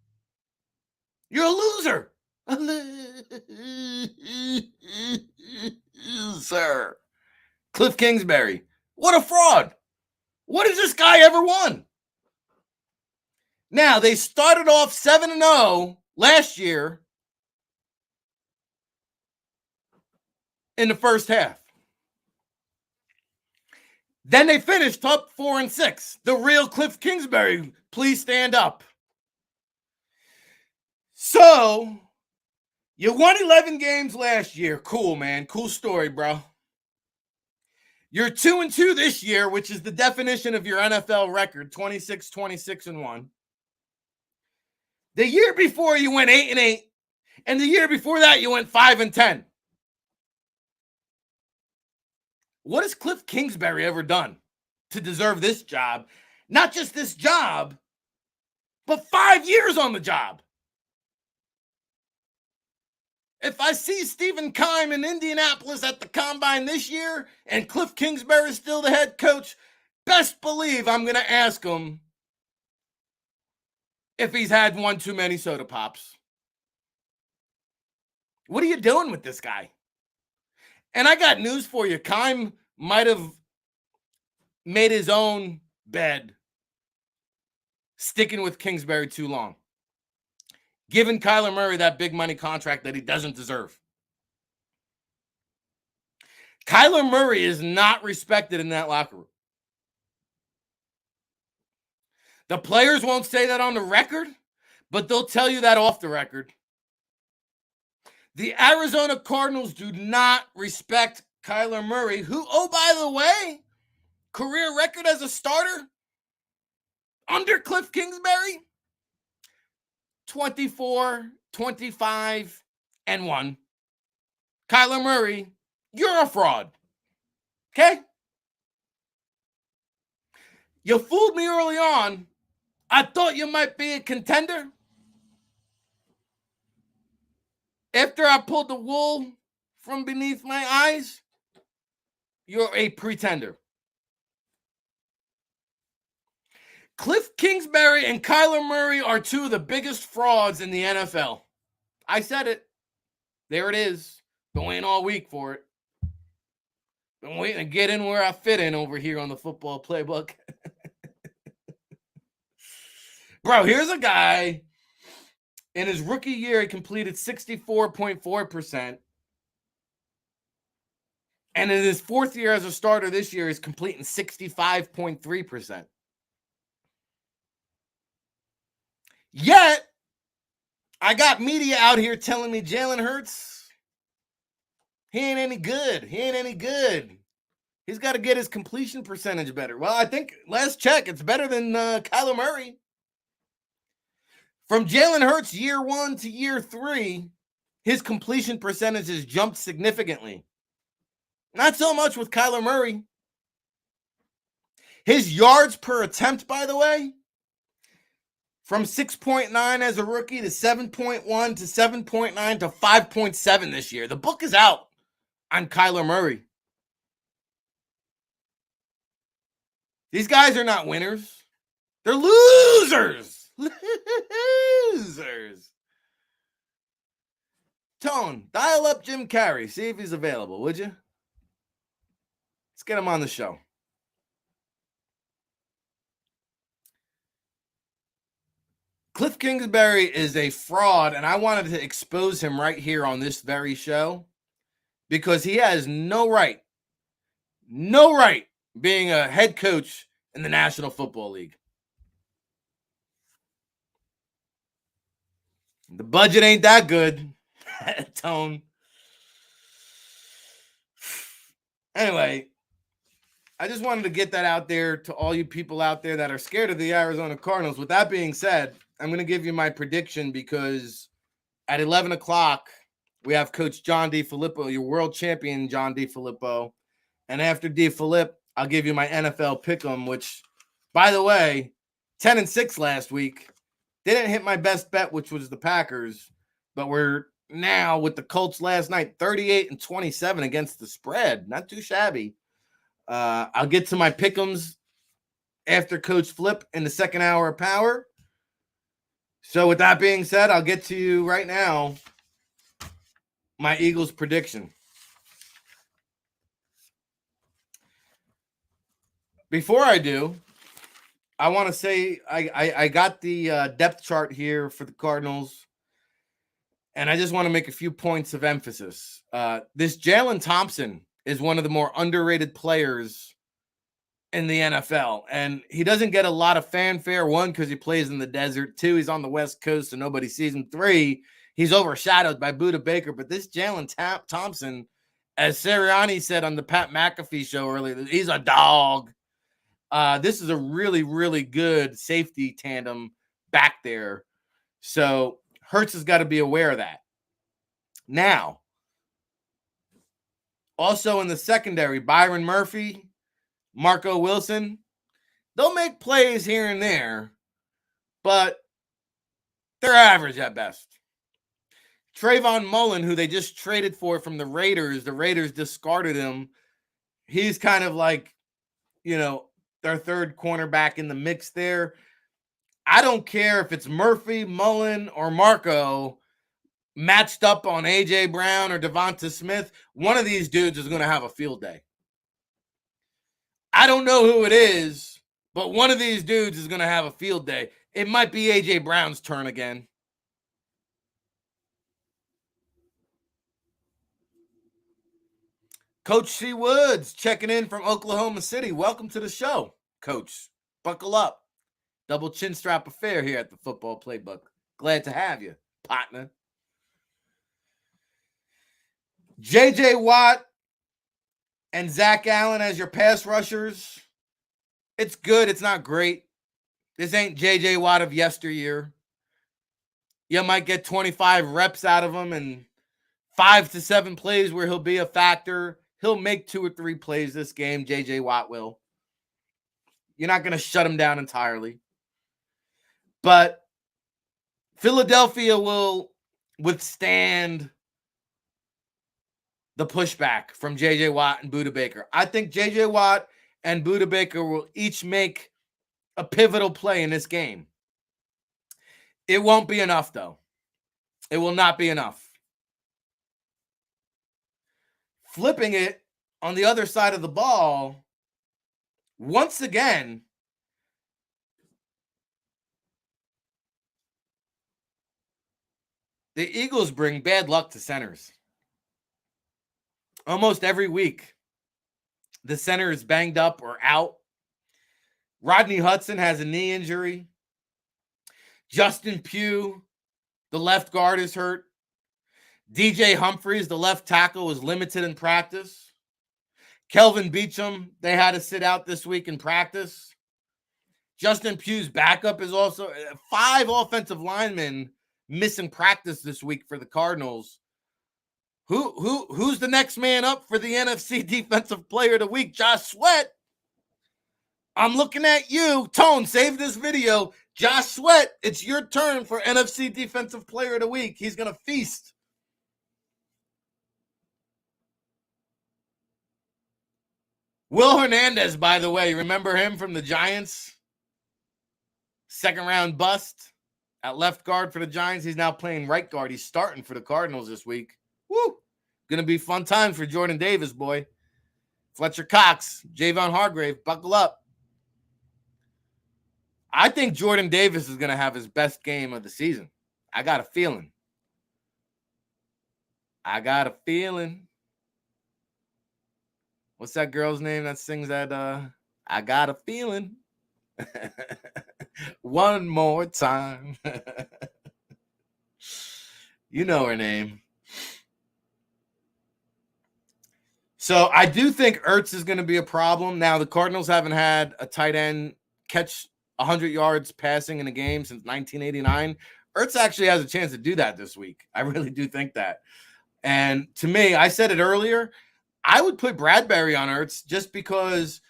You're a loser. A loser. Cliff Kingsbury. What a fraud. What has this guy ever won? Now, they started off 7-0 last year in the first half. Then they finished up 4-6. The real Cliff Kingsbury, please stand up. So, you won 11 games last year. Cool, man. Cool story, bro. You're 2-2 this year, which is the definition of your NFL record, 26-26-1. The year before, you went 8-8. And the year before that, you went 5-10. What has Cliff Kingsbury ever done to deserve this job? Not just this job, but 5 years on the job. If I see Stephen Keim in Indianapolis at the Combine this year and Cliff Kingsbury is still the head coach, best believe I'm going to ask him if he's had one too many soda pops. What are you doing with this guy? And I got news for you. Keim might have made his own bed sticking with Kingsbury too long, giving Kyler Murray that big money contract that he doesn't deserve. Kyler Murray is not respected in that locker room. The players won't say that on the record, but they'll tell you that off the record. The Arizona Cardinals do not respect Kyler Murray, who, oh, by the way, career record as a starter under Cliff Kingsbury, 24, 25, and 1. Kyler Murray, you're a fraud. Okay? You fooled me early on. I thought you might be a contender. After I pulled the wool from beneath my eyes, you're a pretender. Cliff Kingsbury and Kyler Murray are two of the biggest frauds in the NFL. I said it. There it is. Been waiting all week for it. Been waiting to get in where I fit in over here on the Football Playbook. Bro, here's a guy. In his rookie year, he completed 64.4%. And in his fourth year as a starter this year, he's completing 65.3%. Yet, I got media out here telling me Jalen Hurts, he ain't any good. He ain't any good. He's got to get his completion percentage better. Well, I think last check, it's better than Kyler Murray. From Jalen Hurts year 1 to year 3, his completion percentage has jumped significantly. Not so much with Kyler Murray. His yards per attempt, by the way, from 6.9 as a rookie to 7.1 to 7.9 to 5.7 this year. The book is out on Kyler Murray. These guys are not winners. They're losers. Losers. Tone, dial up Jim Carrey. See if he's available, would you? Let's get him on the show. Cliff Kingsbury is a fraud, and I wanted to expose him right here on this very show because he has no right being a head coach in the National Football League. The budget ain't that good, Tone. Anyway, I just wanted to get that out there to all you people out there that are scared of the Arizona Cardinals. With that being said, I'm going to give you my prediction because at 11 o'clock, we have Coach John DeFilippo, your world champion, John DeFilippo. And after DeFilippo, I'll give you my NFL pick'em, which, by the way, 10-6 last week. Didn't hit my best bet, which was the Packers. But we're now with the Colts last night, 38-27 against the spread. Not too shabby. I'll get to my pick'ems after Coach Flip in the second hour of Power. So with that being said, I'll get to you right now my Eagles prediction. Before I do, I want to say I got the depth chart here for the Cardinals, and I just want to make a few points of emphasis. This Jalen Thompson is one of the more underrated players in the NFL, and he doesn't get a lot of fanfare. 1, because he plays in the desert. 2, he's on the West Coast, so nobody sees him. 3, he's overshadowed by Budda Baker. But this Jalen Thompson, as Sirianni said on the Pat McAfee show earlier, he's a dog. This is a really, really good safety tandem back there. So Hurts has got to be aware of that. Now, also in the secondary, Byron Murphy, Marco Wilson, they'll make plays here and there, but they're average at best. Trayvon Mullen, who they just traded for from the Raiders discarded him. He's kind of like, their third cornerback in the mix there. I don't care if it's Murphy, Mullen, or Marco matched up on A.J. Brown or Devonta Smith. One of these dudes is going to have a field day. I don't know who it is, but one of these dudes is going to have a field day. It might be A.J. Brown's turn again. Coach C. Woods checking in from Oklahoma City. Welcome to the show, Coach. Buckle up. Double chin strap affair here at the Football Playbook. Glad to have you, partner. J.J. Watt and Zach Allen as your pass rushers. It's good. It's not great. This ain't J.J. Watt of yesteryear. You might get 25 reps out of him and 5 to 7 plays where he'll be a factor. He'll make 2 or 3 plays this game, J.J. Watt will. You're not going to shut him down entirely. But Philadelphia will withstand the pushback from J.J. Watt and Budda Baker. I think J.J. Watt and Budda Baker will each make a pivotal play in this game. It won't be enough, though. It will not be enough. Flipping it on the other side of the ball, once again, the Eagles bring bad luck to centers. Almost every week, the center is banged up or out. Rodney Hudson has a knee injury. Justin Pugh, the left guard, is hurt. DJ Humphries, the left tackle, was limited in practice. Kelvin Beachum, they had to sit out this week in practice. Justin Pugh's backup is also 5 offensive linemen missing practice this week for the Cardinals. Who's the next man up for the NFC Defensive Player of the Week? Josh Sweat. I'm looking at you. Tone, save this video. Josh Sweat, it's your turn for NFC Defensive Player of the Week. He's going to feast. Will Hernandez, by the way, remember him from the Giants? Second round bust at left guard for the Giants. He's now playing right guard. He's starting for the Cardinals this week. Woo! Going to be fun times for Jordan Davis, boy. Fletcher Cox, Javon Hargrave, buckle up. I think Jordan Davis is going to have his best game of the season. I got a feeling. What's that girl's name that sings that? I got a feeling. One more time. You know her name. So I do think Ertz is going to be a problem. Now, the Cardinals haven't had a tight end catch 100 yards passing in a game since 1989. Ertz actually has a chance to do that this week. I really do think that. And to me, I said it earlier, I would put Bradbury on Ertz just because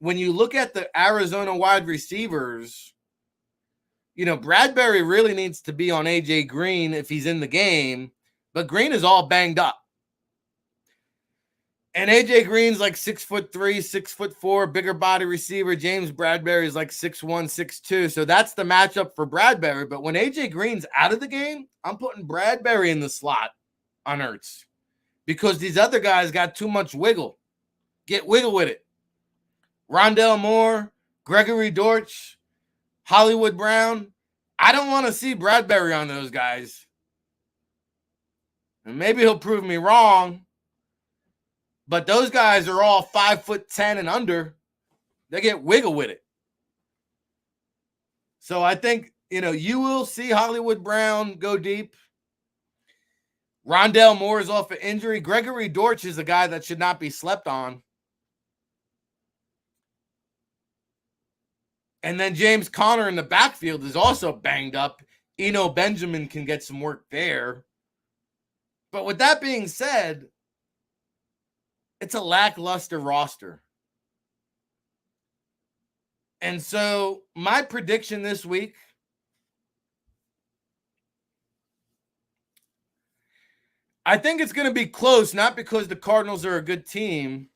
when you look at the Arizona wide receivers, you know, Bradbury really needs to be on A.J. Green if he's in the game, but Green is all banged up. And A.J. Green's like 6'3", 6'4", bigger body receiver. James Bradbury is like 6'1", 6'2". So that's the matchup for Bradbury. But when A.J. Green's out of the game, I'm putting Bradbury in the slot on Ertz because these other guys got too much wiggle. Get wiggle with it. Rondell Moore, Gregory Dortch, Hollywood Brown. I don't want to see Bradbury on those guys. And maybe he'll prove me wrong. But those guys are all 5'10" and under. They get wiggle with it. So I think, you know, you will see Hollywood Brown go deep. Rondell Moore is off an injury. Gregory Dortch is a guy that should not be slept on. And then James Conner in the backfield is also banged up. Eno Benjamin can get some work there. But with that being said, it's a lackluster roster. And so my prediction this week, I think it's going to be close, not because the Cardinals are a good team,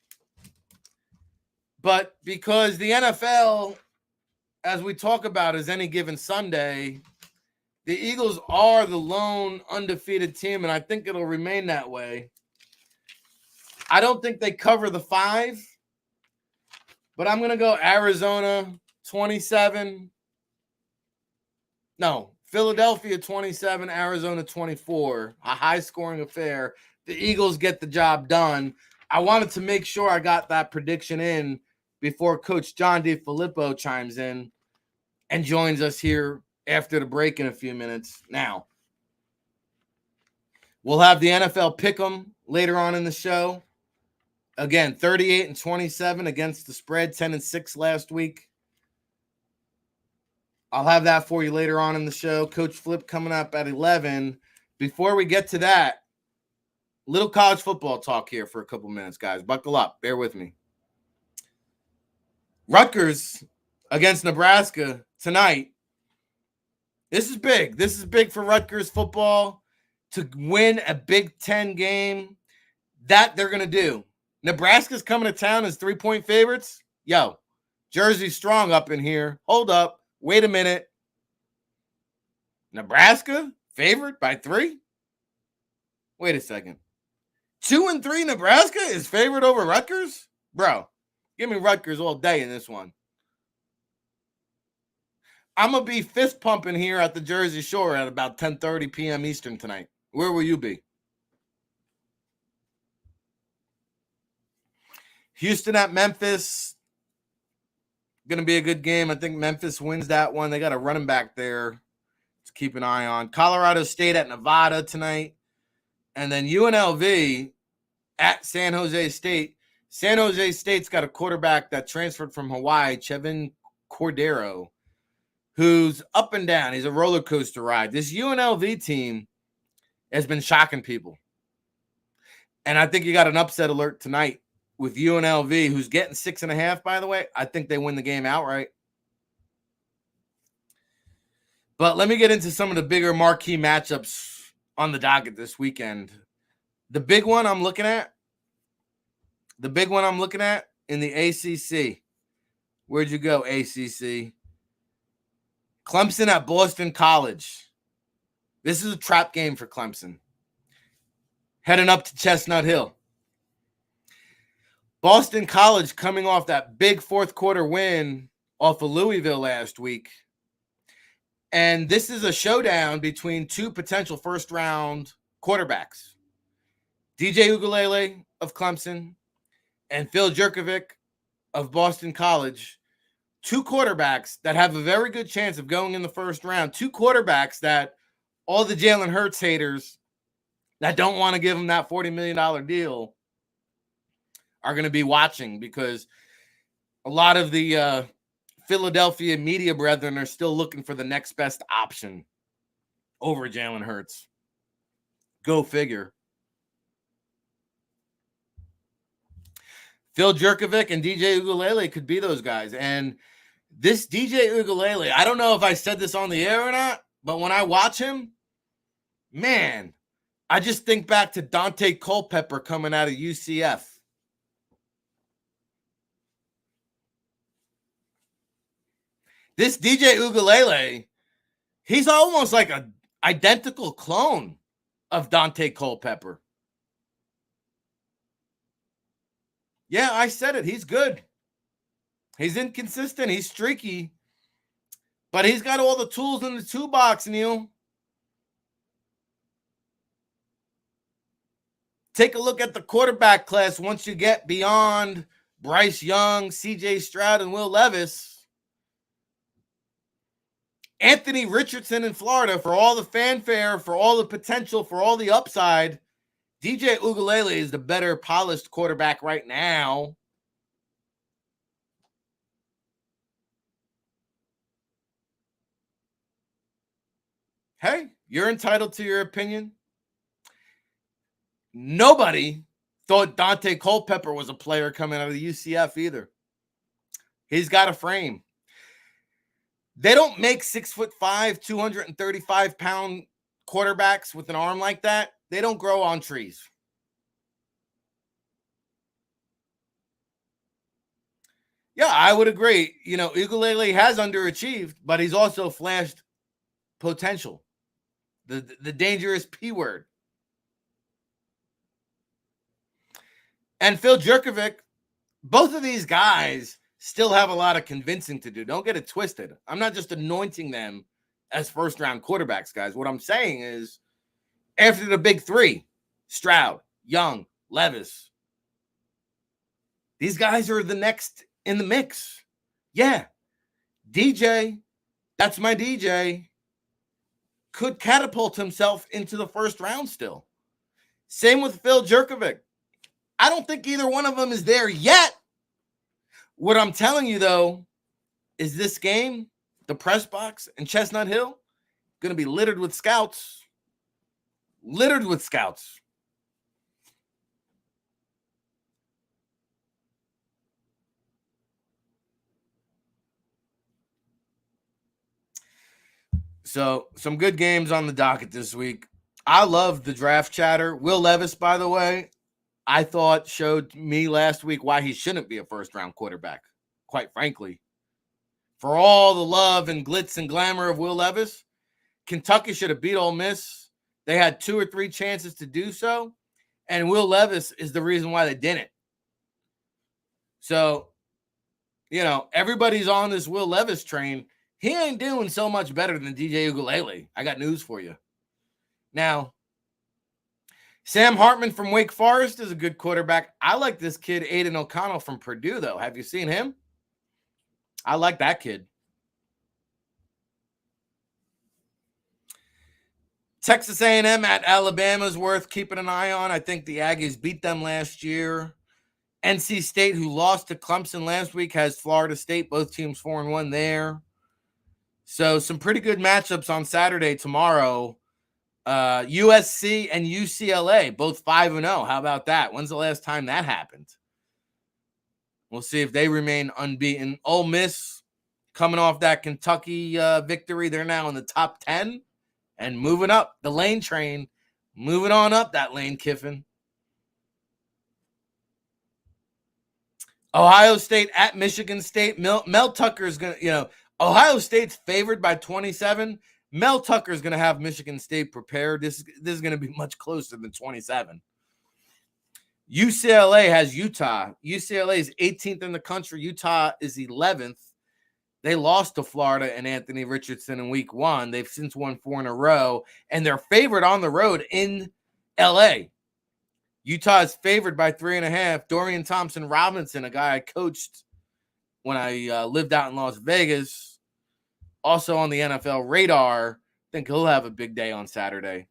but because the NFL, as we talk about as any given Sunday, the Eagles are the lone undefeated team, and I think it'll remain that way. I don't think they cover the 5, but I'm going to go Arizona 27. No, Philadelphia 27, Arizona 24. A high-scoring affair. The Eagles get the job done. I wanted to make sure I got that prediction in before Coach John DeFilippo chimes in and joins us here after the break in a few minutes. Now, we'll have the NFL Pick'em later on in the show. Again, 38-27 against the spread, 10-6 last week. I'll have that for you later on in the show. Coach Flip coming up at 11. Before we get to that, little college football talk here for a couple minutes, guys. Buckle up. Bear with me. Rutgers against Nebraska tonight. This is big. This is big for Rutgers football to win a Big Ten game. that they're going to do. Nebraska's coming to town as 3-point favorites. Yo, Jersey's strong up in here. Hold up. Wait a minute. Nebraska favored by 3? Wait a second. 2-3 Nebraska is favored over Rutgers? Bro, give me Rutgers all day in this one. I'm going to be fist pumping here at the Jersey Shore at about 10:30 p.m. Eastern tonight. Where will you be? Houston at Memphis. Going to be a good game. I think Memphis wins that one. They got a running back there to keep an eye on. Colorado State at Nevada tonight. And then UNLV at San Jose State. San Jose State's got a quarterback that transferred from Hawaii, Chevin Cordero, who's up and down. He's a roller coaster ride. This UNLV team has been shocking people. And I think you got an upset alert tonight with UNLV, who's getting 6.5, by the way. I think they win the game outright. But let me get into some of the bigger marquee matchups on the docket this weekend. The big one I'm looking at in the ACC. Where'd you go, ACC? Clemson at Boston College. This is a trap game for Clemson. Heading up to Chestnut Hill. Boston College coming off that big fourth quarter win off of Louisville last week. And this is a showdown between two potential first-round quarterbacks. DJ Uiagalelei of Clemson and Phil Jurkovec of Boston College. Two quarterbacks that have a very good chance of going in the first round. Two quarterbacks that all the Jalen Hurts haters that don't want to give him that $40 million deal are going to be watching, because a lot of the Philadelphia media brethren are still looking for the next best option over Jalen Hurts. Go figure. Phil Jurkovec and DJ Uiagalelei could be those guys. And this DJ Uiagalelei, I don't know if I said this on the air or not, but when I watch him, man, I just think back to Dante Culpepper coming out of UCF. This DJ Uiagalelei, he's almost like an identical clone of Dante Culpepper. Yeah, I said it. He's good. He's inconsistent. He's streaky. But he's got all the tools in the toolbox, Neil. Take a look at the quarterback class once you get beyond Bryce Young, C.J. Stroud, and Will Levis. Anthony Richardson in Florida, for all the fanfare, for all the potential, for all the upside, DJ Uiagalelei is the better polished quarterback right now. Hey, you're entitled to your opinion. Nobody thought Dante Culpepper was a player coming out of the UCF either. He's got a frame. They don't make 6'5", 235-pound quarterbacks with an arm like that. They don't grow on trees. Yeah, I would agree. You know, Uiagalelei has underachieved, but he's also flashed potential. The dangerous P word. And Phil Jurkovec, both of these guys still have a lot of convincing to do. Don't get it twisted. I'm not just anointing them as first-round quarterbacks, guys. What I'm saying is, after the big three, Stroud, Young, Levis, these guys are the next in the mix. Yeah, DJ, that's my DJ, could catapult himself into the first round still. Same with Phil Jurkovec. I don't think either one of them is there yet. What I'm telling you, though, is this game, the press box in Chestnut Hill, going to be littered with scouts. Littered with scouts. So, some good games on the docket this week. I love the draft chatter. Will Levis, by the way, I thought showed me last week why he shouldn't be a first-round quarterback, quite frankly. For all the love and glitz and glamour of Will Levis, Kentucky should have beat Ole Miss. They had 2 or 3 chances to do so, and Will Levis is the reason why they didn't. So, everybody's on this Will Levis train. He ain't doing so much better than DJ Uiagalelei. I got news for you. Now, Sam Hartman from Wake Forest is a good quarterback. I like this kid, Aiden O'Connell from Purdue, though. Have you seen him? I like that kid. Texas A&M at Alabama is worth keeping an eye on. I think the Aggies beat them last year. NC State, who lost to Clemson last week, has Florida State. Both teams 4-1 there. So some pretty good matchups on Saturday tomorrow. USC and UCLA, both 5-0. How about that? When's the last time that happened? We'll see if they remain unbeaten. Ole Miss, coming off that Kentucky victory, they're now in the top 10 and moving up the lane train, moving on up that lane, Kiffin. Ohio State at Michigan State. Mel Tucker is going to, Ohio State's favored by 27. Mel Tucker is going to have Michigan State prepared. This is going to be much closer than 27. UCLA has Utah. UCLA is 18th in the country. Utah is 11th. They lost to Florida and Anthony Richardson in week 1. They've since won 4 in a row, and they're favored on the road in L.A. Utah is favored by 3.5. Dorian Thompson-Robinson, a guy I coached when I lived out in Las Vegas, also on the NFL radar. I think he'll have a big day on Saturday.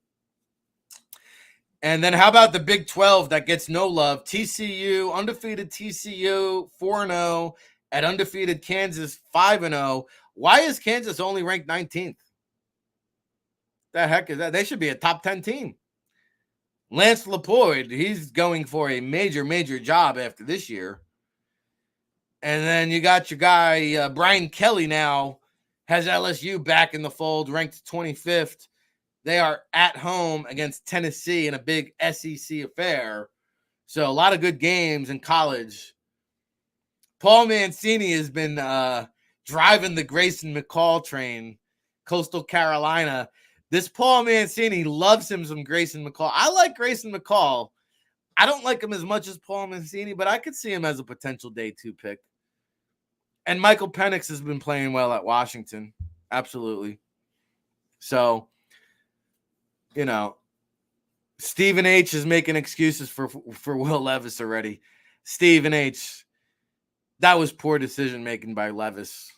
And then how about the Big 12 that gets no love? TCU, undefeated TCU, 4-0, at undefeated Kansas, 5-0. Why is Kansas only ranked 19th? The heck is that? They should be a top 10 team. Lance Lapoide, he's going for a major job after this year. And then you got your guy, Brian Kelly now has LSU back in the fold, ranked 25th. They are at home against Tennessee in a big SEC affair. So a lot of good games in college. Paul Mancini has been driving the Grayson McCall train, Coastal Carolina. This Paul Mancini loves him some Grayson McCall. I like Grayson McCall. I don't like him as much as Paul Mancini, but I could see him as a potential day 2 pick. And Michael Penix has been playing well at Washington. Absolutely. So, Stephen H. is making excuses for Will Levis already. Stephen H., that was poor decision-making by Levis.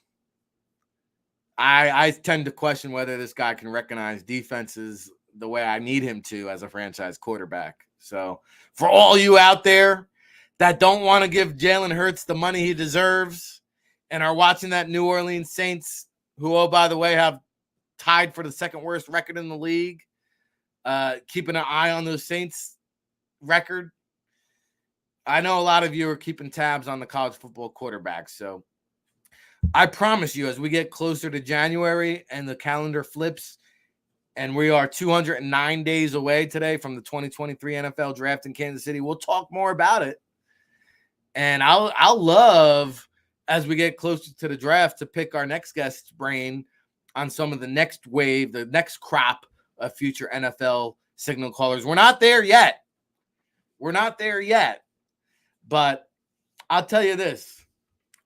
I tend to question whether this guy can recognize defenses the way I need him to as a franchise quarterback. So for all you out there that don't want to give Jalen Hurts the money he deserves and are watching that New Orleans Saints, who, oh, by the way, have tied for the second worst record in the league, keeping an eye on those Saints record. I know a lot of you are keeping tabs on the college football quarterbacks. So I promise you, as we get closer to January and the calendar flips, and we are 209 days away today from the 2023 NFL draft in Kansas City, we'll talk more about it. And I'll love, as we get closer to the draft, to pick our next guest's brain on some of the next wave, the next crop of future NFL signal callers. We're not there yet. But I'll tell you this.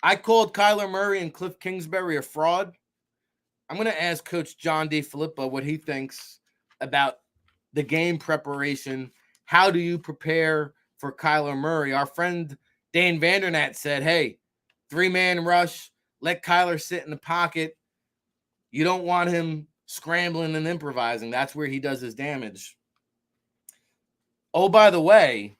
I called Kyler Murray and Cliff Kingsbury a fraud. I'm going to ask Coach John DeFilippo what he thinks about the game preparation. How do you prepare for Kyler Murray? Our friend Dane Vandernat said, hey, 3-man rush, let Kyler sit in the pocket. You don't want him scrambling and improvising. That's where he does his damage. Oh, by the way,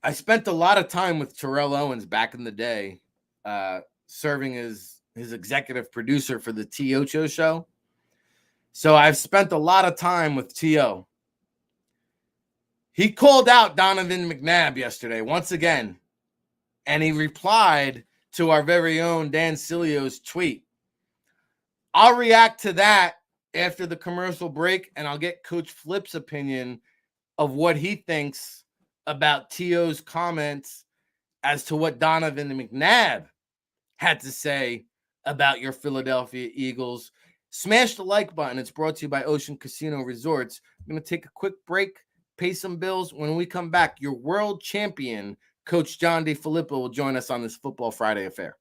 I spent a lot of time with Terrell Owens back in the day, serving as his executive producer for the T. Ocho show. So I've spent a lot of time with T.O. He called out Donovan McNabb yesterday once again, and he replied to our very own Dan Silio's tweet. I'll react to that after the commercial break, and I'll get Coach Flip's opinion of what he thinks about T.O.'s comments as to what Donovan McNabb had to say about your Philadelphia Eagles. Smash the like button. It's brought to you by Ocean Casino Resorts. I'm going to take a quick break, pay some bills. When we come back, your world champion, Coach John DeFilippo, will join us on this Football Friday affair.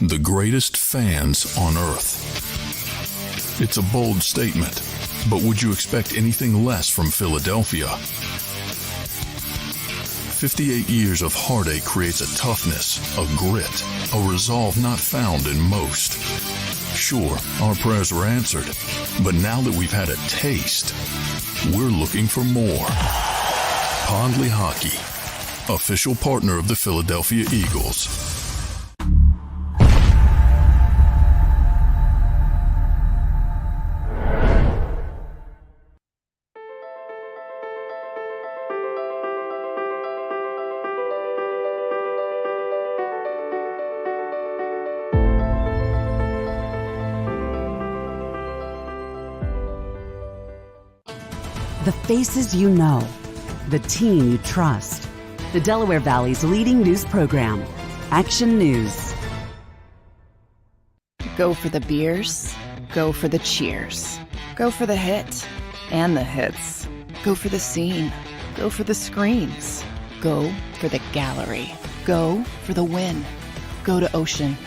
The greatest fans on earth. It's a bold statement, but would you expect anything less from Philadelphia? 58 years of heartache creates a toughness, a grit, a resolve not found in most. Sure, our prayers were answered, but now that we've had a taste, we're looking for more. Pondley Hockey, official partner of the Philadelphia Eagles. The faces you know, the team you trust. The Delaware Valley's leading news program, Action News. Go for the beers, go for the cheers, go for the hit and the hits, go for the scene, go for the screams, go for the gallery, go for the win, go to Ocean.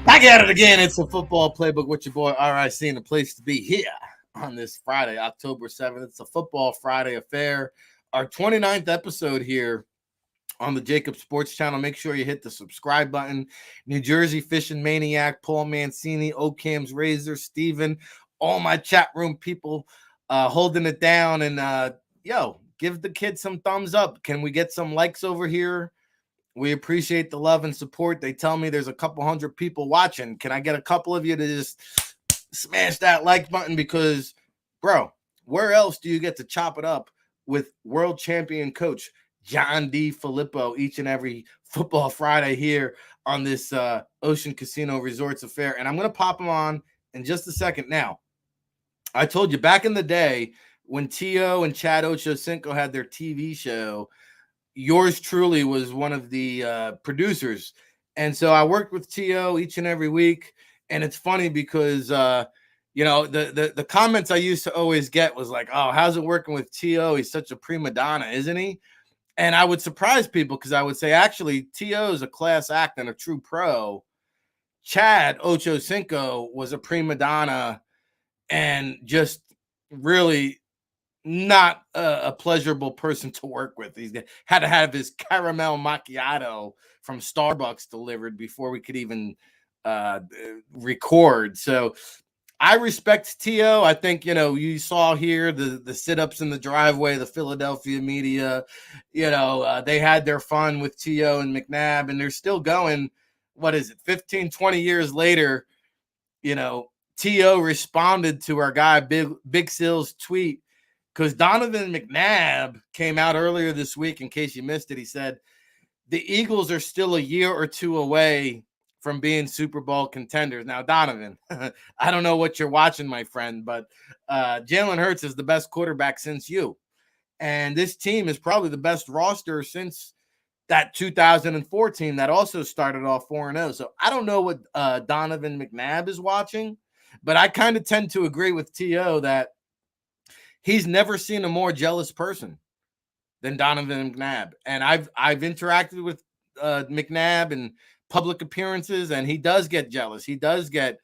Back at it again. It's the Football Playbook with your boy RIC, and the place to be here on this Friday, October 7th. It's a Football Friday affair. Our 29th episode here on the JAKIB Sports channel. Make sure you hit the subscribe button. New Jersey Fishing Maniac, Paul Mancini, Ocam's Razor, Steven, all my chat room people holding it down. And, give the kids some thumbs up. Can we get some likes over here? We appreciate the love and support. They tell me there's a couple hundred people watching. Can I get a couple of you to just smash that like button? Because, bro, where else do you get to chop it up with world champion coach John DeFilippo each and every Football Friday here on this Ocean Casino Resorts affair? And I'm going to pop him on in just a second. Now, I told you back in the day when T.O. and Chad Ochocinco had their TV show, yours truly was one of the producers. And so I worked with T.O. each and every week. And it's funny because, the comments I used to always get was like, oh, how's it working with T.O.? He's such a prima donna, isn't he? And I would surprise people because I would say, actually, T.O. is a class act and a true pro. Chad Ochocinco was a prima donna and just really not a pleasurable person to work with. He had to have his caramel macchiato from Starbucks delivered before we could even record. So I respect T.O. I think, you saw here the sit-ups in the driveway, the Philadelphia media, they had their fun with T.O. and McNabb, and they're still going. What is it, 15, 20 years later, T.O. responded to our guy Big Sill's tweet because Donovan McNabb came out earlier this week. In case you missed it, he said the Eagles are still a year or two away from being Super Bowl contenders. Now, Donovan, I don't know what you're watching, my friend, but Jalen Hurts is the best quarterback since you. And this team is probably the best roster since that 2004 team that also started off 4-0. So I don't know what Donovan McNabb is watching, but I kind of tend to agree with T.O. that he's never seen a more jealous person than Donovan McNabb. And I've interacted with McNabb and public appearances, and he does get jealous. He does get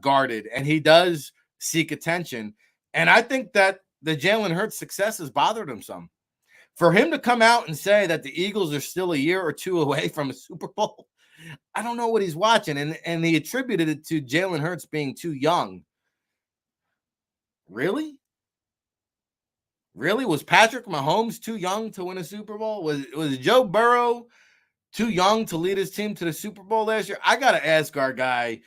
guarded, and he does seek attention. And I think that the Jalen Hurts success has bothered him some. For him to come out and say that the Eagles are still a year or two away from a Super Bowl, I don't know what he's watching. And he attributed it to Jalen Hurts being too young. Really? Really? Was Patrick Mahomes too young to win a Super Bowl? Was Joe Burrow too young to lead his team to the Super Bowl last year? I got to ask our guy,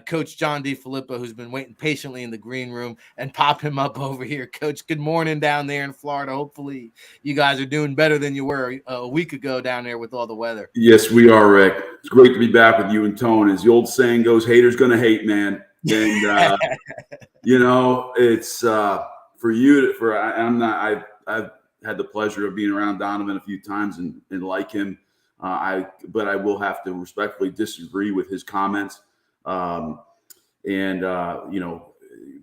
Coach John DeFilippo, who's been waiting patiently in the green room, and pop him up over here. Coach, good morning down there in Florida. Hopefully you guys are doing better than you were a week ago down there with all the weather. Yes, we are, Rick. It's great to be back with you and Tone. As the old saying goes, haters going to hate, man. And, it's for you. I've had the pleasure of being around Donovan a few times and like him. But I will have to respectfully disagree with his comments.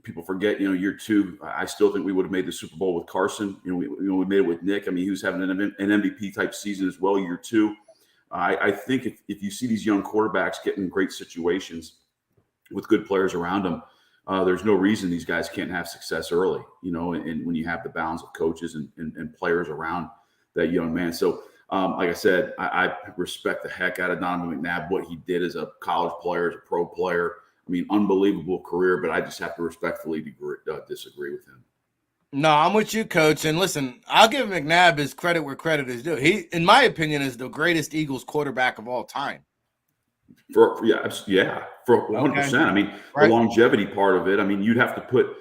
People forget, year two, I still think we would have made the Super Bowl with Carson. We made it with Nick. I mean, he was having an MVP type season as well, year two. I think if you see these young quarterbacks getting in great situations with good players around them, there's no reason these guys can't have success early, and when you have the balance of coaches and players around that young man. So, like I said, I respect the heck out of Donovan McNabb, what he did as a college player, as a pro player. I mean, unbelievable career, but I just have to respectfully disagree with him. No, I'm with you, Coach. And listen, I'll give McNabb his credit where credit is due. He, in my opinion, is the greatest Eagles quarterback of all time. For 100%. Okay. I mean, right. The longevity part of it. I mean, you'd have to put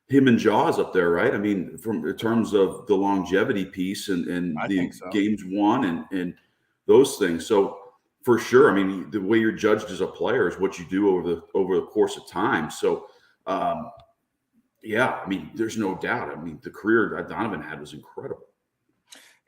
him and Jaws up there, right? I mean, in terms of the longevity piece and the games won and those things. So for sure, I mean, the way you're judged as a player is what you do over the course of time. So, I mean, there's no doubt. I mean, the career that Donovan had was incredible.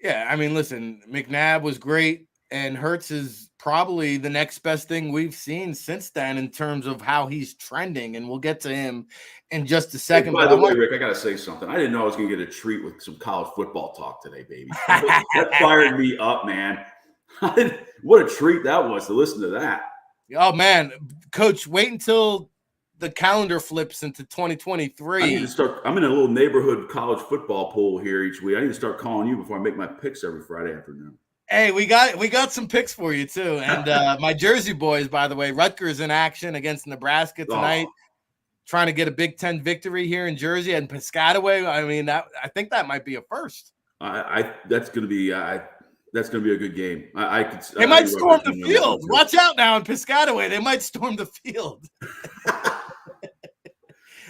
Yeah, I mean, listen, McNabb was great, and Hurts is probably the next best thing we've seen since then in terms of how he's trending, and we'll get to him in just a second. Hey, by the way, Rick, I got to say something. I didn't know I was going to get a treat with some college football talk today, baby. That fired me up, man. What a treat that was to listen to that. Oh, man. Coach, wait until the calendar flips into 2023. I need to start. I'm in a little neighborhood college football pool here each week. I need to start calling you before I make my picks every Friday afternoon. Hey, we got some picks for you too. And my Jersey boys, by the way, Rutgers in action against Nebraska tonight, trying to get a Big Ten victory here in Jersey and Piscataway. I mean, I think that might be a first. That's going to be a good game. They might storm the field. Watch out now in Piscataway. They might storm the field.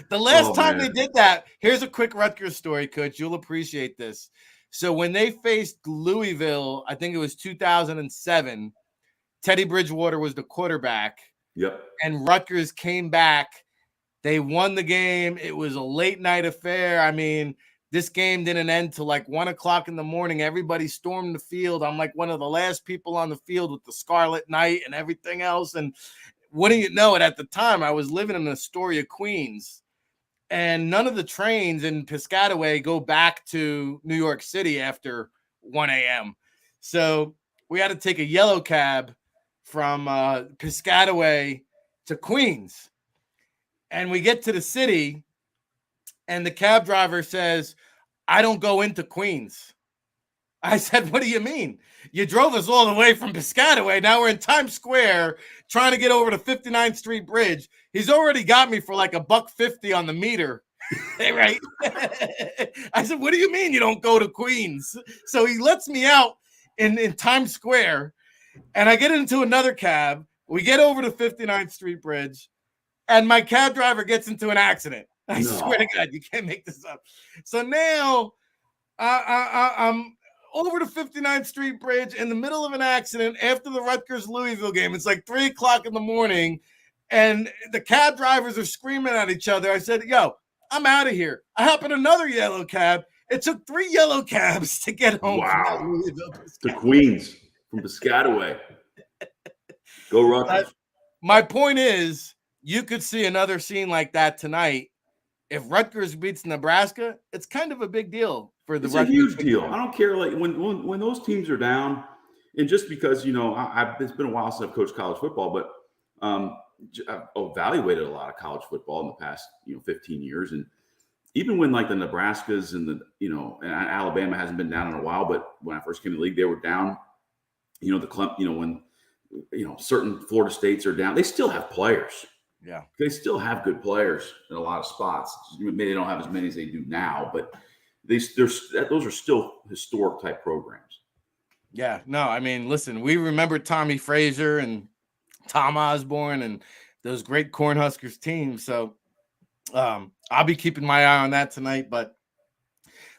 The last time they did that, here's a quick Rutgers story, Coach. You'll appreciate this. So when they faced Louisville, I think it was 2007, Teddy Bridgewater was the quarterback. Yep. And Rutgers came back. They won the game. It was a late night affair. I mean, this game didn't end till like 1 o'clock in the morning. Everybody stormed the field. I'm like one of the last people on the field with the Scarlet Knight and everything else. And wouldn't you know it, at the time, I was living in Astoria, Queens. And none of the trains in Piscataway go back to New York City after 1 a.m. So we had to take a yellow cab from Piscataway to Queens. And we get to the city, and the cab driver says, I don't go into Queens. I said, what do you mean? You drove us all the way from Piscataway. Now we're in Times Square trying to get over to 59th Street Bridge. He's already got me for like $1.50 on the meter. Right? I said, what do you mean you don't go to Queens? So he lets me out in Times Square, and I get into another cab. We get over to 59th Street Bridge, and my cab driver gets into an accident. I swear to God, you can't make this up. So now I'm over to 59th Street Bridge in the middle of an accident after the Rutgers-Louisville game. It's like 3 o'clock in the morning, and the cab drivers are screaming at each other. I said, yo, I'm out of here. I happened another yellow cab. It took 3 yellow cabs to get home. Wow. From Louisville To Queens from Piscataway. Go Rutgers. My point is, you could see another scene like that tonight. If Rutgers beats Nebraska, it's kind of a big deal for the Rutgers. It's a huge deal. I don't care. Like when those teams are down, and just because, you know, it's been a while since I've coached college football, but I've evaluated a lot of college football in the past, 15 years. And even when like the Nebraskas and and Alabama hasn't been down in a while, but when I first came to the league, they were down. When certain Florida States are down, they still have players. Yeah, they still have good players in a lot of spots. Maybe they don't have as many as they do now, but those are still historic type programs. Yeah, no, I mean, listen, we remember Tommy Frazier and Tom Osborne and those great Cornhuskers teams. So I'll be keeping my eye on that tonight. But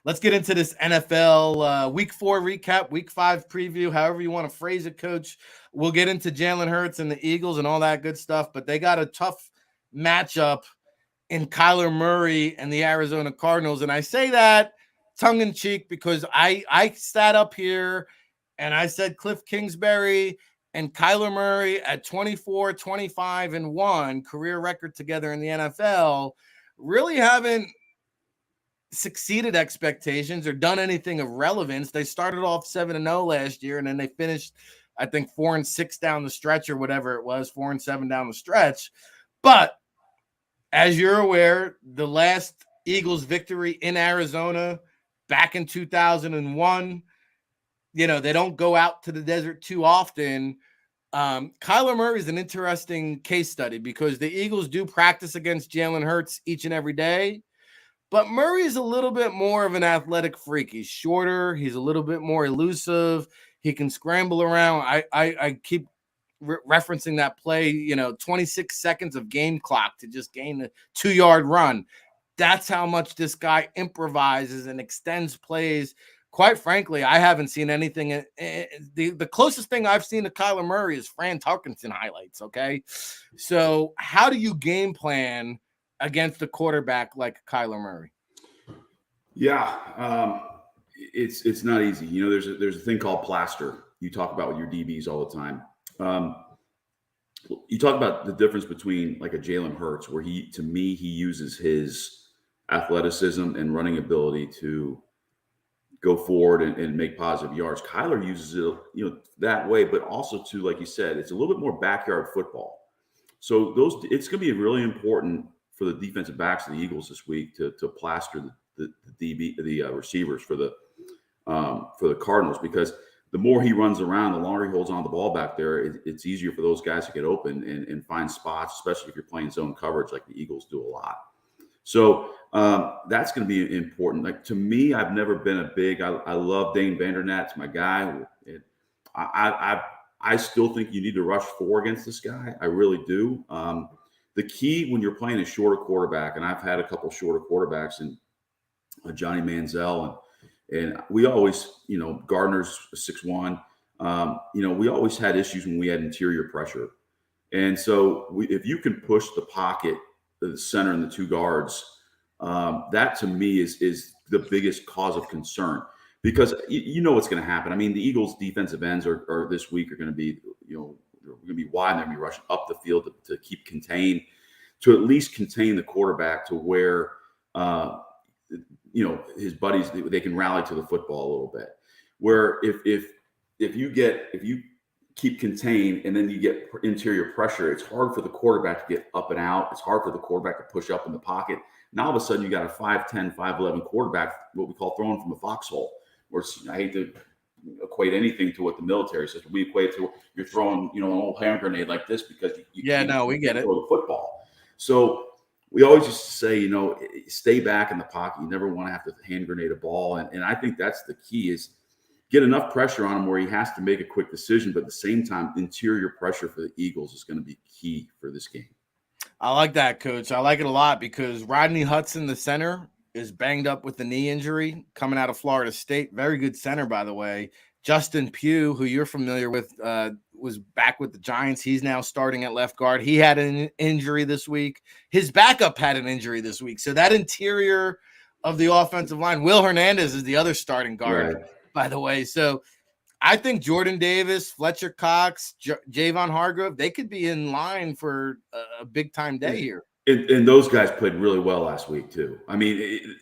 let's get into this NFL Week 4 recap, Week 5 preview, however you want to phrase it, Coach. We'll get into Jalen Hurts and the Eagles and all that good stuff, but they got a tough matchup in Kyler Murray and the Arizona Cardinals. And I say that tongue-in-cheek because I sat up here and I said Cliff Kingsbury and Kyler Murray at 24, 25, and 1, career record together in the NFL, really haven't succeeded expectations or done anything of relevance. They started off 7-0 last year, and then they finished, I think, 4-6 down the stretch or whatever it was, 4-7 down the stretch. But as you're aware, the last Eagles victory in Arizona back in 2001, they don't go out to the desert too often. Kyler Murray is an interesting case study because the Eagles do practice against Jalen Hurts each and every day. But Murray is a little bit more of an athletic freak. He's shorter. He's a little bit more elusive. He can scramble around. I keep referencing that play, 26 seconds of game clock to just gain a 2-yard run. That's how much this guy improvises and extends plays. Quite frankly, I haven't seen anything. The closest thing I've seen to Kyler Murray is Fran Tarkenton highlights, okay? So how do you game plan against a quarterback like Kyler Murray? Yeah, it's not easy. There's a thing called plaster. You talk about with your DBs all the time. You talk about the difference between like a Jalen Hurts, where he uses his athleticism and running ability to go forward and make positive yards. Kyler uses it, that way, but also to, like you said, it's a little bit more backyard football. So it's going to be really important for the defensive backs of the Eagles this week to plaster the receivers for the Cardinals, because the more he runs around, the longer he holds on the ball back there, it's easier for those guys to get open and find spots, especially if you're playing zone coverage like the Eagles do a lot. So that's going to be important. Like, to me, I've never been I love Dane Vandernat. It's my guy. I still think you need to rush 4 against this guy. I really do. The key when you're playing a shorter quarterback, and I've had a couple shorter quarterbacks, and Johnny Manziel, and we always, Gardner's 6'1". We always had issues when we had interior pressure. And so if you can push the pocket, the center and the 2 guards, that to me is the biggest cause of concern, because what's going to happen. I mean, the Eagles' defensive ends are this week are going to be, they're going to be wide, and they're going to be rushing up the field to keep contained, to at least contain the quarterback to where, his buddies, they can rally to the football a little bit. Where if you keep contained and then you get interior pressure, it's hard for the quarterback to get up and out. It's hard for the quarterback to push up in the pocket. Now all of a sudden you got a 5'10", 5'11" quarterback, what we call throwing from a foxhole. Where I hate to equate anything to what the military says. We equate it to you're throwing, an old hand grenade like this because you can't we get it. throw the football. So we always used to say, stay back in the pocket. You never want to have to hand grenade a ball. And I think that's the key is get enough pressure on him where he has to make a quick decision. But at the same time, interior pressure for the Eagles is going to be key for this game. I like that, Coach. I like it a lot because Rodney Hudson, the center, is banged up with the knee injury coming out of Florida State. Very good center, by the way. Justin Pugh, who you're familiar with, was back with the Giants. He's now starting at left guard. He had an injury this week. His backup had an injury this week. So that interior of the offensive line, Will Hernandez is the other starting guard, by the way. So I think Jordan Davis, Fletcher Cox, Javon Hargrove, they could be in line for a big-time day here. And those guys played really well last week, too. I mean,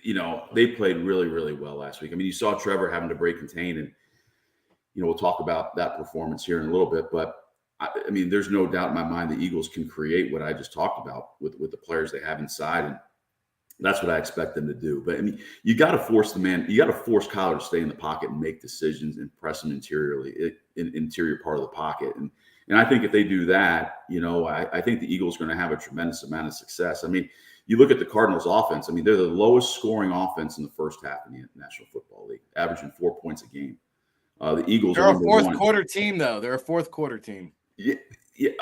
they played really, really well last week. I mean, you saw Trevor having to break contain, and, we'll talk about that performance here in a little bit. But, I mean, there's no doubt in my mind the Eagles can create what I just talked about with the players they have inside, and that's what I expect them to do. But, I mean, you got to force Kyler to stay in the pocket and make decisions and press him interiorly, in interior part of the pocket. And I think if they do that, I think the Eagles are going to have a tremendous amount of success. I mean, you look at the Cardinals offense. I mean, they're the lowest scoring offense in the first half in the National Football League, averaging 4 points a game. The Eagles are a fourth quarter team, though. They're a fourth quarter team. Yeah,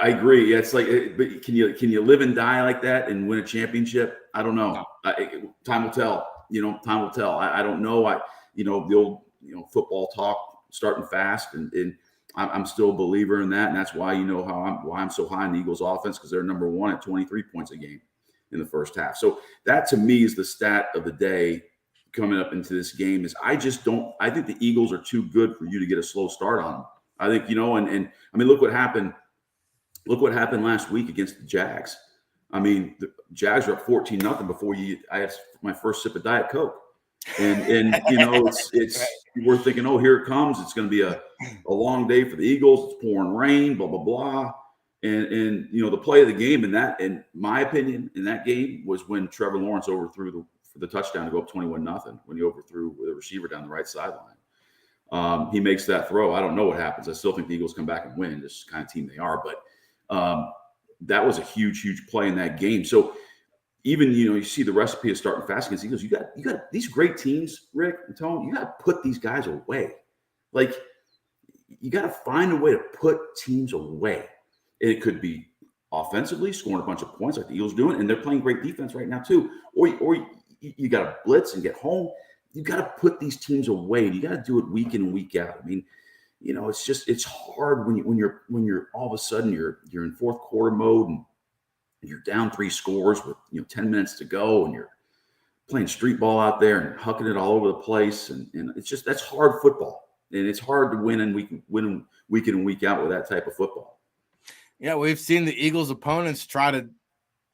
I agree. Yeah, it's like, but can you live and die like that and win a championship? I don't know. Time will tell. Time will tell. I don't know. The old football talk starting fast, and I'm still a believer in that, and that's why why I'm so high in the Eagles offense, because they're number one at 23 points a game in the first half. So that to me is the stat of the day coming up into this game. Is I think the Eagles are too good for you to get a slow start on them. I think and I mean, look what happened. Look what happened last week against the Jags. I mean, the Jags were up 14-0 before I had my first sip of Diet Coke. And it's we're thinking, oh, here it comes. It's going to be a long day for the Eagles. It's pouring rain, blah, blah, blah. And the play of the game in my opinion, in that game was when Trevor Lawrence overthrew for the touchdown to go up 21-0, when he overthrew the receiver down the right sideline. He makes that throw. I don't know what happens. I still think the Eagles come back and win. This is the kind of team they are. But that was a huge, huge play in that game. So even, you see the recipe of starting fast against the Eagles. You got these great teams, Rick and Tone. You got to put these guys away. Like, you got to find a way to put teams away. It could be offensively, scoring a bunch of points like the Eagles doing, and they're playing great defense right now too. Or you got to blitz and get home. You got to put these teams away. And you got to do it week in and week out. I mean, it's hard when you're all of a sudden you're in fourth quarter mode and you're down 3 scores with 10 minutes to go, and you're playing street ball out there and hucking it all over the place, and it's that's hard football, and it's hard to win week in and week out with that type of football. Yeah, we've seen the Eagles' opponents try to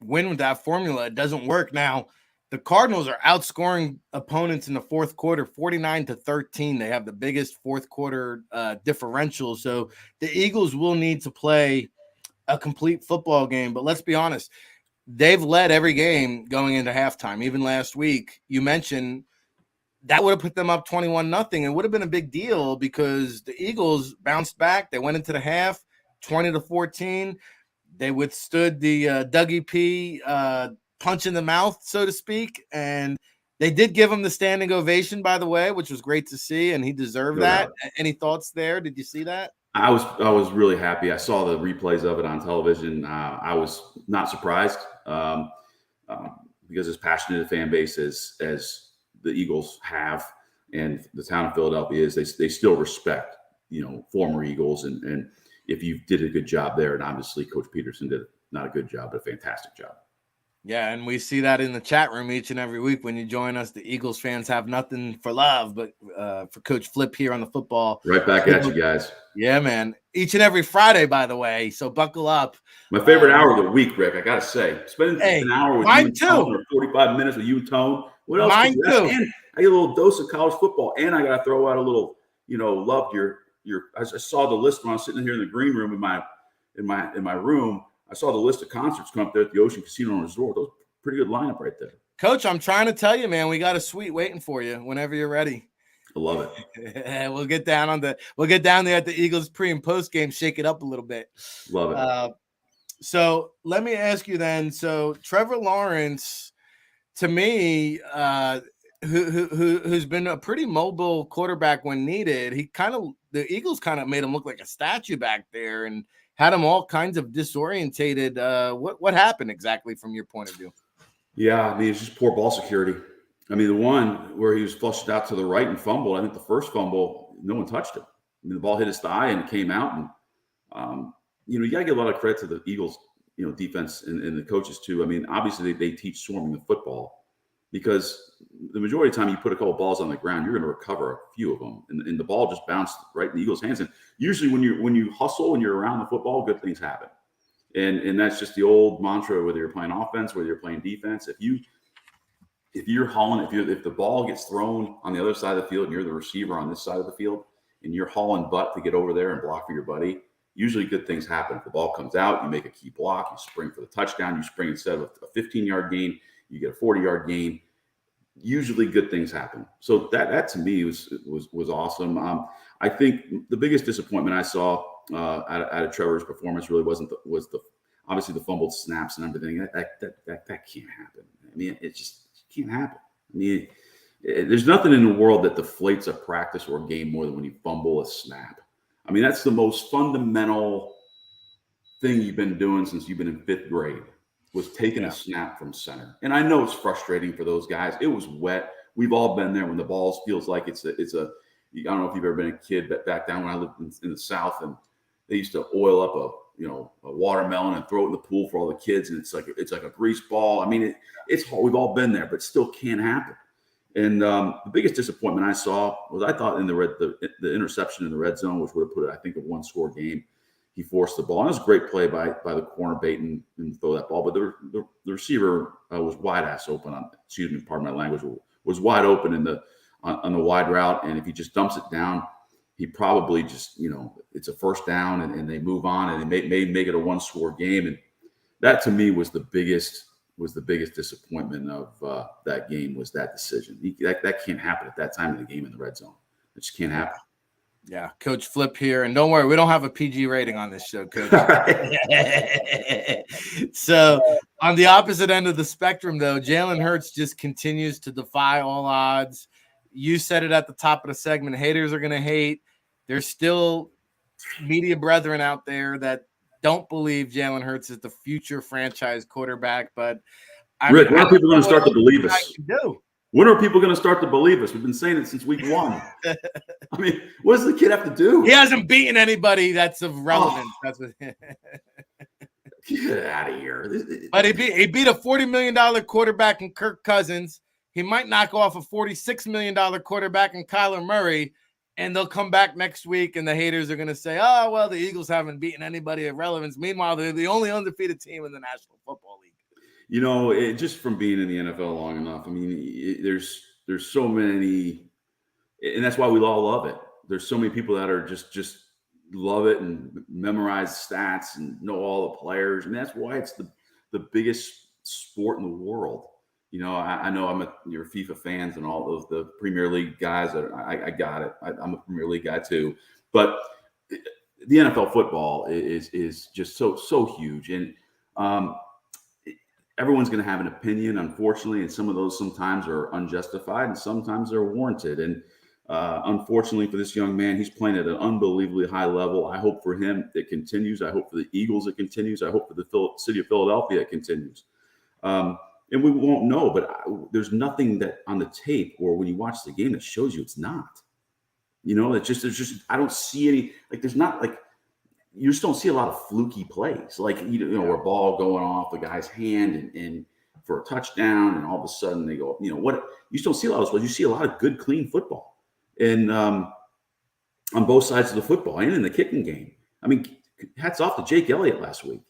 win with that formula. It doesn't work. Now, the Cardinals are outscoring opponents in the fourth quarter 49-13. They have the biggest fourth quarter differential. So the Eagles will need to play a complete football game. But let's be honest, they've led every game going into halftime. Even last week, you mentioned that would have put them up 21-0. It would have been a big deal because the Eagles bounced back. They went into the half 20-14. They withstood the Dougie P punch in the mouth, so to speak. And they did give him the standing ovation, by the way, which was great to see. And he deserved that. Any thoughts there? Did you see that? I was really happy. I saw the replays of it on television. I was not surprised because as passionate a fan base as the Eagles have, and the town of Philadelphia is, they still respect former Eagles, and if you did a good job there, and obviously Coach Peterson did not a good job, but a fantastic job. Yeah, and we see that in the chat room each and every week when you join us. The Eagles fans have nothing for love, but for Coach Flip here on the football. Right back at you guys. Yeah, man. Each and every Friday, by the way. So buckle up. My favorite hour of the week, Rick, I got to say. Spending an hour with you and Tone, or 45 minutes with you and Tone. What else? Mine too. And I get a little dose of college football, and I got to throw out a little, loved your. I saw the list when I was sitting here in the green room in my room. I saw the list of concerts come up there at the Ocean Casino and Resort. Those pretty good lineup right there. Coach, I'm trying to tell you, man, we got a suite waiting for you whenever you're ready. I love it. We'll get down there at the Eagles pre and post game, shake it up a little bit. Love it. So let me ask you then. So Trevor Lawrence, to me, who's been a pretty mobile quarterback when needed, the Eagles kind of made him look like a statue back there and had him all kinds of disorientated. What happened exactly from your point of view? Yeah, I mean, it's just poor ball security. I mean, the one where he was flushed out to the right and fumbled, I think the first fumble, no one touched it. I mean, the ball hit his thigh and it came out. And, you got to give a lot of credit to the Eagles, defense and the coaches too. I mean, obviously they teach swarming the football because the majority of the time you put a couple of balls on the ground, you're going to recover a few of them. And the ball just bounced right in the Eagles' hands. And usually when you hustle and you're around the football, good things happen. And that's just the old mantra, whether you're playing offense, whether you're playing defense. If you're hauling, if the ball gets thrown on the other side of the field and you're the receiver on this side of the field and you're hauling butt to get over there and block for your buddy, usually good things happen. If the ball comes out, you make a key block, you spring for the touchdown, you spring instead of a 15-yard gain, you get a 40-yard gain. Usually good things happen. So that to me was awesome. I think the biggest disappointment I saw out of Trevor's performance really was obviously the fumbled snaps and everything. That can't happen. I mean, it just can't happen. I mean, there's nothing in the world that deflates a practice or a game more than when you fumble a snap. I mean, that's the most fundamental thing you've been doing since you've been in 5th grade, was taking a snap from center. And I know it's frustrating for those guys. It was wet. We've all been there when the ball feels like it's a I don't know if you've ever been a kid, but back down when I lived in the South, and they used to oil up a watermelon and throw it in the pool for all the kids, and it's like a grease ball. I mean, it's we've all been there, but still can't happen. And the biggest disappointment I saw was I thought in the interception in the red zone, which would have put it, I think, a 1-score game. He forced the ball. And it was a great play by the corner baiting and throw that ball, but the receiver was wide ass open on. Excuse me, pardon my language. Was wide open on the wide route, and if he just dumps it down, he probably just it's a first down and they move on and they may make it a 1-score game. And that to me was the biggest disappointment of that game, was that decision. That can't happen at that time in the game in the red zone. It just can't happen. Yeah, Coach Flip here. And don't worry, we don't have a PG rating on this show, Coach. So on the opposite end of the spectrum, though, Jalen Hurts just continues to defy all odds. You said it at the top of the segment. Haters are going to hate. There's still media brethren out there that don't believe Jalen Hurts is the future franchise quarterback. But Rick, when are people going to start to believe us? When are people going to start to believe us? We've been saying it since week 1. I mean, what does the kid have to do? He hasn't beaten anybody that's of relevance. That's what. Get out of here. But he beat a $40 million quarterback in Kirk Cousins. He might knock off a $46 million quarterback in Kyler Murray, and they'll come back next week, and the haters are going to say, oh, well, the Eagles haven't beaten anybody of relevance. Meanwhile, they're the only undefeated team in the National Football League. Just from being in the NFL long enough, I mean, there's so many, and that's why we all love it. There's so many people that are just love it and memorize stats and know all the players, and that's why it's the biggest sport in the world. I know you're FIFA fans and all of the Premier League guys. I got it. I'm a Premier League guy too, but the NFL football is just so huge, and everyone's going to have an opinion, unfortunately, and some of those sometimes are unjustified and sometimes they're warranted. And unfortunately for this young man, he's playing at an unbelievably high level. I hope for him it continues. I hope for the Eagles it continues. I hope for the city of Philadelphia it continues. And we won't know, but there's nothing that on the tape or when you watch the game that shows you it's not. It's just I don't see any, there's not you just don't see a lot of fluky plays, where a ball going off the guy's hand and for a touchdown, and all of a sudden they go, what? You just don't see a lot of those plays. You see a lot of good, clean football, and on both sides of the football and in the kicking game. I mean, hats off to Jake Elliott last week.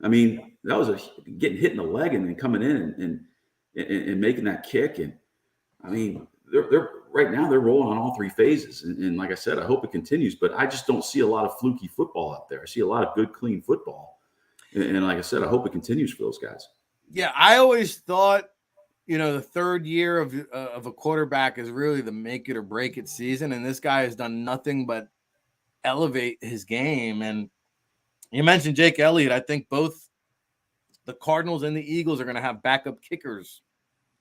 I mean, that was getting hit in the leg and then coming in and making that kick. And I mean, they're right now they're rolling on all 3 phases. And like I said, I hope it continues, but I just don't see a lot of fluky football out there. I see a lot of good, clean football. And like I said, I hope it continues for those guys. Yeah. I always thought the third year of a quarterback is really the make it or break it season, and this guy has done nothing but elevate his game. And you mentioned Jake Elliott. I think both the Cardinals and the Eagles are going to have backup kickers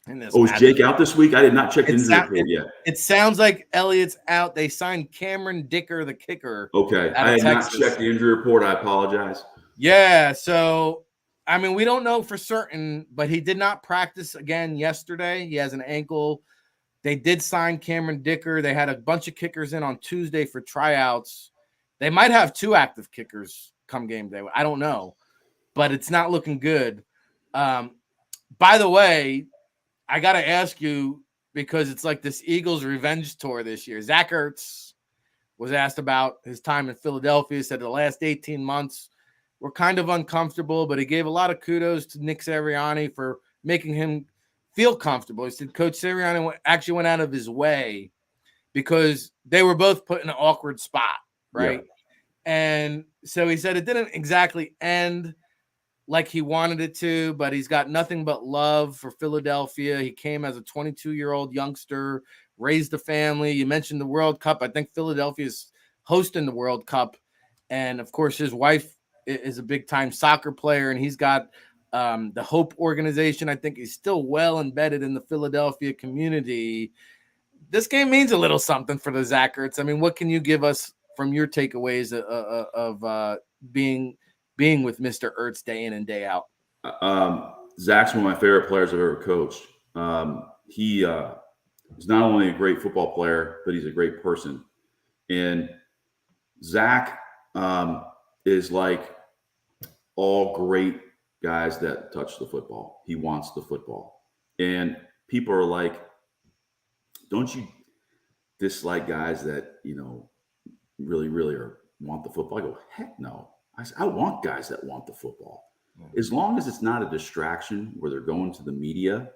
in this. Oh, is Jake out this week? I did not check the injury report yet. It sounds like Elliott's out. They signed Cameron Dicker, the kicker. Okay, I had not checked the injury report. I apologize. Yeah, so I mean, we don't know for certain, but he did not practice again yesterday. He has an ankle. They did sign Cameron Dicker. They had a bunch of kickers in on Tuesday for tryouts. They might have 2 active kickers come game day. I don't know, but it's not looking good. By the way, I got to ask you, because it's like this Eagles revenge tour this year. Zach Ertz was asked about his time in Philadelphia, said the last 18 months were kind of uncomfortable, but he gave a lot of kudos to Nick Sirianni for making him feel comfortable. He said Coach Sirianni actually went out of his way because they were both put in an awkward spot, right? Yeah. And so he said it didn't exactly end like he wanted it to, but he's got nothing but love for Philadelphia. He came as a 22-year-old youngster, raised a family. You mentioned the World Cup. I think Philadelphia is hosting the World Cup. And, of course, his wife is a big-time soccer player, and he's got the Hope organization. I think he's still well embedded in the Philadelphia community. This game means a little something for the Zach Ertz. I mean, what can you give us from your takeaways of being with Mr. Ertz day in and day out? Zach's one of my favorite players I've ever coached. He is not only a great football player, but he's a great person. And Zach is like all great guys that touch the football. He wants the football. And people are like, don't you dislike guys that, really, really want the football? I go, heck no. I want guys that want the football. As long as it's not a distraction where they're going to the media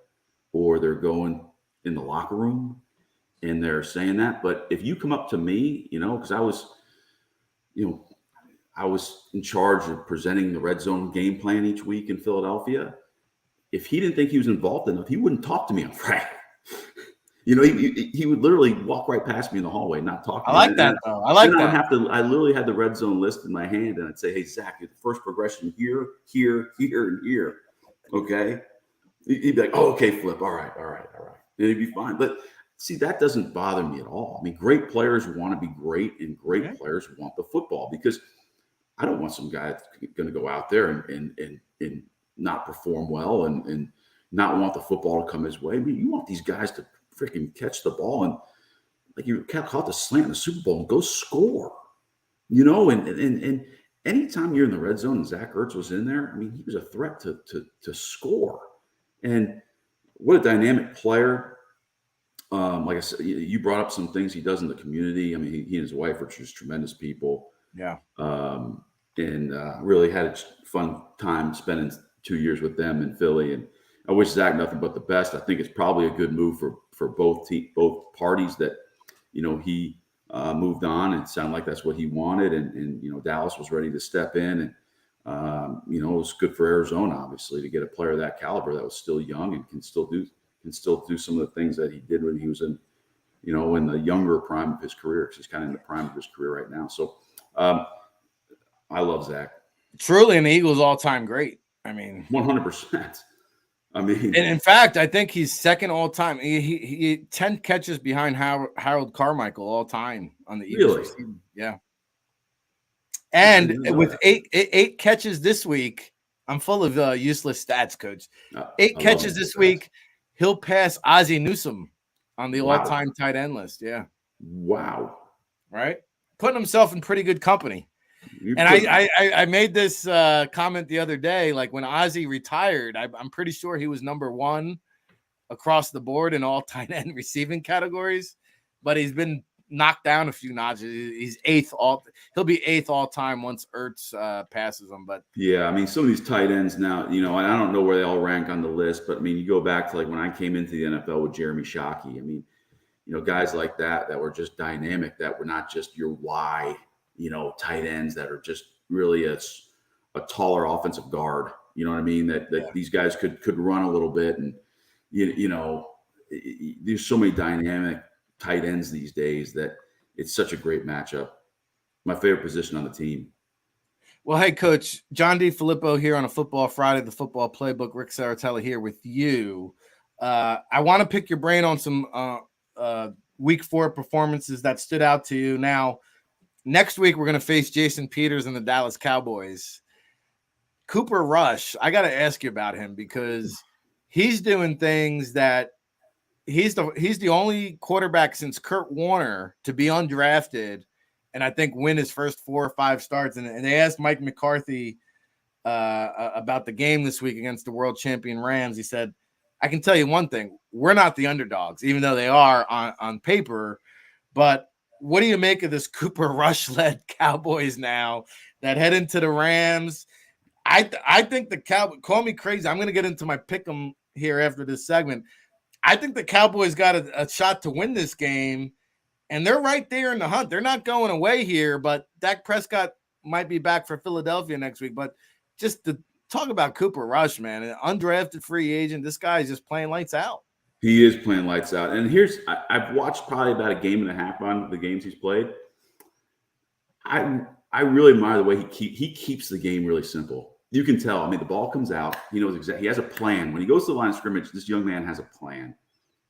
or they're going in the locker room and they're saying that. But if you come up to me, because I was in charge of presenting the red zone game plan each week in Philadelphia. If he didn't think he was involved enough, he wouldn't talk to me on Friday. He would literally walk right past me in the hallway, not talk to me. I like that, though. I like that. I literally had the red zone list in my hand, and I'd say, hey, Zach, the first progression here, here, here, and here. Okay? He'd be like, oh, okay, Flip. All right. And he'd be fine. But see, that doesn't bother me at all. I mean, great players want to be great, and great players want the football, because I don't want some guy that's going to go out there and not perform well and not want the football to come his way. I mean, you want these guys to freaking catch the ball and, like, you caught the slant in the Super Bowl and go score, and anytime you're in the red zone and Zach Ertz was in there, I mean, he was a threat to score. And what a dynamic player. Like I said, you brought up some things he does in the community. I mean, he and his wife are just tremendous people. Yeah. And really had a fun time spending 2 years with them in Philly. And I wish Zach nothing but the best. I think it's probably a good move for both parties that, he moved on. It sounded like that's what he wanted. And Dallas was ready to step in. And, it was good for Arizona, obviously, to get a player of that caliber that was still young and can still do some of the things that he did when he was in the younger prime of his career, because he's kind of in the prime of his career right now. So I love Zach. Truly an Eagles all-time great. I mean, 100%. I mean, and in fact, I think he's second all time. He 10 catches behind Harold Carmichael all time on the Eagles. Really? Yeah. And with eight catches this week, I'm full of useless stats, Coach. 8 catches this week, he'll pass Ozzie Newsome on the all-time tight end list. Yeah. Wow. Right? Putting himself in pretty good company. I made this comment the other day, like when Ozzie retired, I'm pretty sure he was number 1 across the board in all tight end receiving categories, but he's been knocked down a few notches. He's he'll be 8th all time once Ertz passes him. But yeah, I mean, some of these tight ends now, and I don't know where they all rank on the list, but I mean, you go back to like when I came into the NFL with Jeremy Shockey. I mean, guys like that were just dynamic, that were not just your Y, tight ends that are just really a taller offensive guard. You know what I mean? That these guys could run a little bit and there's so many dynamic tight ends these days that it's such a great matchup. My favorite position on the team. Well, hey, Coach, John D. Filippo here on a Football Friday, the Football Playbook. Ric Serritella here with you. I want to pick your brain on some Week 4 performances that stood out to you. Now, next week we're going to face Jason Peters and the Dallas Cowboys. Cooper Rush, I got to ask you about him because he's doing things that he's the only quarterback since Kurt Warner to be undrafted and I think win his first 4 or 5 starts. And they asked Mike McCarthy about the game this week against the world champion Rams. He said, I can tell you one thing. We're not the underdogs, even though they are on paper. But what do you make of this Cooper Rush-led Cowboys now that head into the Rams? I think the Cowboys, call me crazy. I'm going to get into my pick 'em here after this segment. I think the Cowboys got a shot to win this game, and they're right there in the hunt. They're not going away here, but Dak Prescott might be back for Philadelphia next week. But just to talk about Cooper Rush, man, an undrafted free agent, this guy is just playing lights out. He is playing lights out. And I've watched probably about a game and a half on the games he's played. I really admire the way he keeps the game really simple. You can tell. I mean, the ball comes out. He knows exactly. He has a plan. When he goes to the line of scrimmage, this young man has a plan.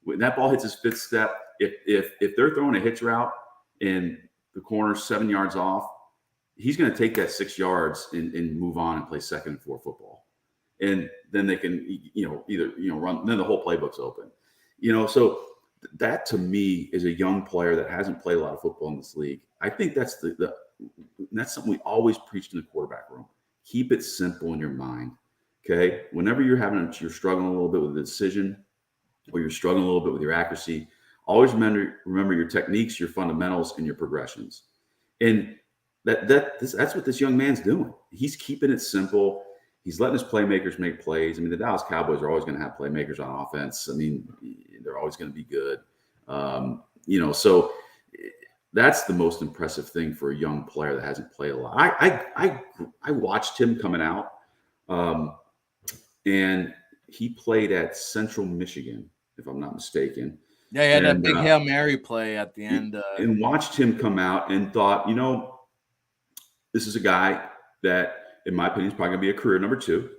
When that ball hits his 5th step, if they're throwing a hitch route and the corner's 7 yards off, he's going to take that 6 yards and move on and play 2nd and 4 football. And then they can, either run. Then the whole playbook's open. So that to me is a young player that hasn't played a lot of football in this league. I think that's that's something we always preached in the quarterback room. Keep it simple in your mind, okay? Whenever you're struggling a little bit with the decision or you're struggling a little bit with your accuracy, always remember your techniques, your fundamentals, and your progressions. And that's what this young man's doing. He's keeping it simple. He's letting his playmakers make plays. I mean, the Dallas Cowboys are always going to have playmakers on offense. I mean, they're always going to be good. So that's the most impressive thing for a young player that hasn't played a lot. I watched him coming out, and he played at Central Michigan, if I'm not mistaken. Yeah, he had that big Hail Mary play at the end. And watched him come out and thought, this is a guy that, in my opinion, is probably going to be a career number 2,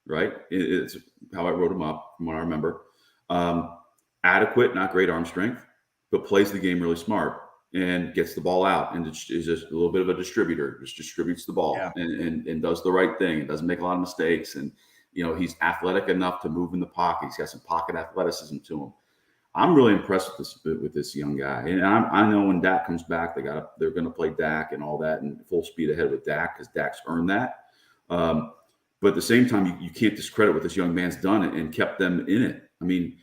right? It's how I wrote him up from what I remember. Adequate, not great arm strength, but plays the game really smart. And gets the ball out and is just a little bit of a distributor, just distributes the ball and does the right thing and doesn't make a lot of mistakes. And, he's athletic enough to move in the pocket. He's got some pocket athleticism to him. I'm really impressed with this young guy. And I know when Dak comes back, they're going to play Dak and all that and full speed ahead with Dak because Dak's earned that. But at the same time, you can't discredit what this young man's done and kept them in it. I mean,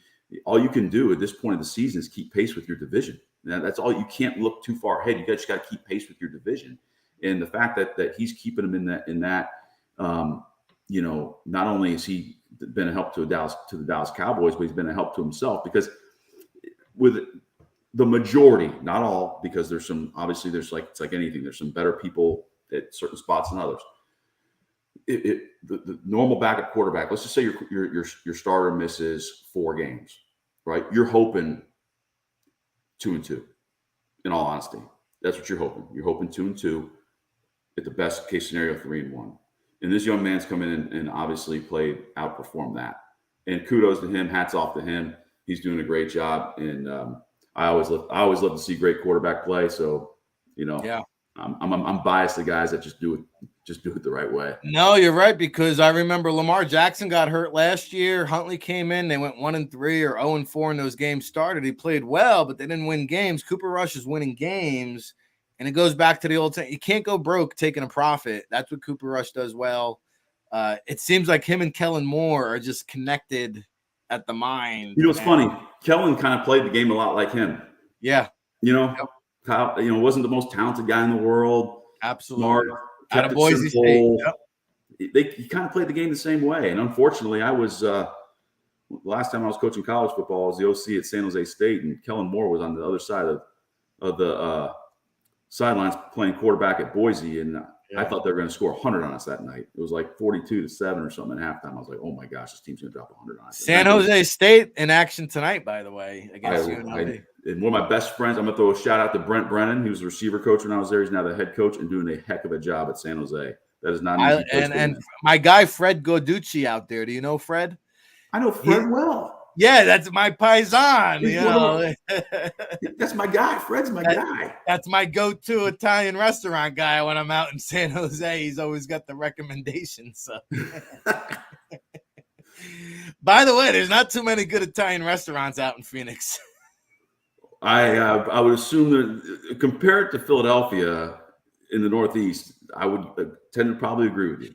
all you can do at this point of the season is keep pace with your division. That's all. You can't look too far ahead. You just got to keep pace with your division. And the fact that he's keeping them in that, not only has he been a help to the Dallas Cowboys, but he's been a help to himself because with the majority, not all, because it's like anything. There's some better people at certain spots than others. The normal backup quarterback. Let's just say your starter misses 4 games, right? You're hoping 2-2, in all honesty. That's what you're hoping. You're hoping 2-2, at the best case scenario, 3-1. And this young man's come in and obviously outperformed that. And kudos to him. Hats off to him. He's doing a great job. And I always love to see great quarterback play. So, I'm biased to guys that just do it the right way. No, you're right, because I remember Lamar Jackson got hurt last year. Huntley came in. They went 1-3 or 0-4 in those games started. He played well, but they didn't win games. Cooper Rush is winning games, and it goes back to the old thing. You can't go broke taking a profit. That's what Cooper Rush does well. It seems like him and Kellen Moore are just connected at the mind. It's funny. Kellen kind of played the game a lot like him. Yeah. Kyle, wasn't the most talented guy in the world. Absolutely. Smart. Out of Boise State. Yep. He kind of played the game the same way. And unfortunately, I was last time I was coaching college football, I was the OC at San Jose State, and Kellen Moore was on the other side of the sidelines playing quarterback at Boise. And I thought they were going to score 100 on us that night. It was like 42-7 or something at halftime. I was like, oh my gosh, this team's going to drop 100 on us. San Jose State in action tonight, by the way, against UNLV. And one of my best friends, I'm going to throw a shout out to Brent Brennan. He was the receiver coach when I was there. He's now the head coach and doing a heck of a job at San Jose. That is not an easy place to win. My guy Fred Goducci out there. Do you know Fred? I know Fred well. Yeah, that's my paisan. That's my guy. Fred's my guy. That's my go-to Italian restaurant guy when I'm out in San Jose. He's always got the recommendations. So. By the way, there's not too many good Italian restaurants out in Phoenix. I would assume that compared to Philadelphia in the Northeast, I would tend to probably agree with you.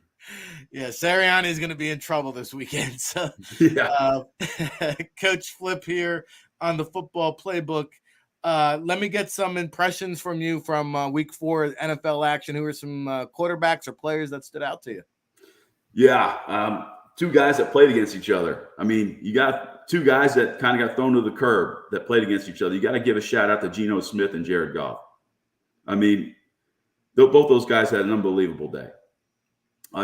Yeah, Sirianni is going to be in trouble this weekend. So, Coach Flip here on the Football Playbook. Let me get some impressions from you from Week 4 NFL action. Who are some quarterbacks or players that stood out to you? Yeah, two guys that played against each other. I mean, you got two guys that kind of got thrown to the curb that played against each other. You got to give a shout out to Geno Smith and Jared Goff. I mean, both those guys had an unbelievable day.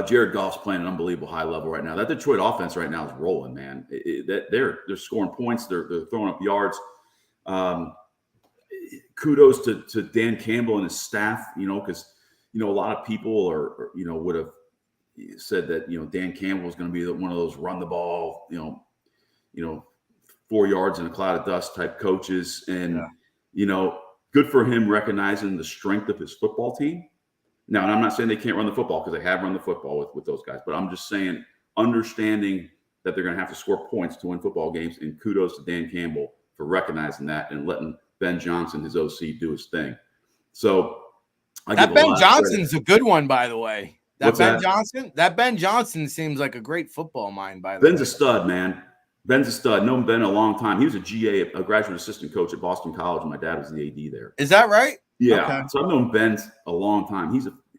Jared Goff's playing an unbelievable high level right now. That Detroit offense right now is rolling, man. They're scoring points. They're throwing up yards. Kudos to Dan Campbell and his staff, because, a lot of people would have said that, Dan Campbell is going to be one of those run the ball, 4 yards in a cloud of dust type coaches. And, good for him recognizing the strength of his football team. Now, and I'm not saying they can't run the football because they have run the football with those guys, but I'm just saying understanding that they're going to have to score points to win football games, and kudos to Dan Campbell for recognizing that and letting Ben Johnson, his OC, do his thing. So that Ben Johnson's a good one, by the way. That Ben Johnson seems like a great football mind, by the way. Ben's a stud, man. Ben's a stud. Known Ben a long time. He was a GA, a graduate assistant coach at Boston College, and my dad was the AD there. Is that right? Yeah. Okay. So I've known Ben a long time.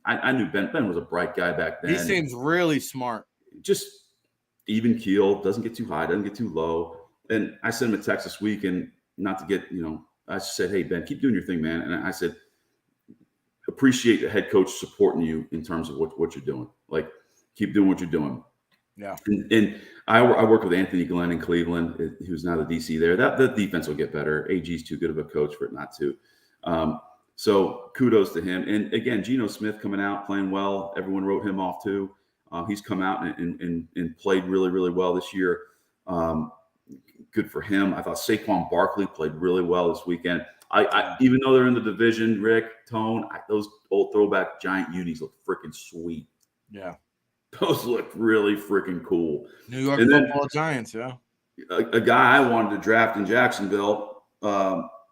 I knew Ben. Ben was a bright guy back then. He seems really smart. Just even keel, doesn't get too high, doesn't get too low. And I sent him a text this week, and not to get, I said, hey, Ben, keep doing your thing, man. And I said, appreciate the head coach supporting you in terms of what you're doing. Like, keep doing what you're doing. Yeah. And I work with Anthony Glenn in Cleveland, who's now the DC there. The defense will get better. AG's too good of a coach for it not to. So kudos to him. And again, Geno Smith coming out, playing well. Everyone wrote him off too. He's come out and played really, really well this year. Good for him. I thought Saquon Barkley played really well this weekend. I even though they're in the division, Rick, Tone, those old throwback giant unis look freaking sweet. Yeah. Those look really freaking cool. New York Football Giants, yeah. A guy I wanted to draft in Jacksonville,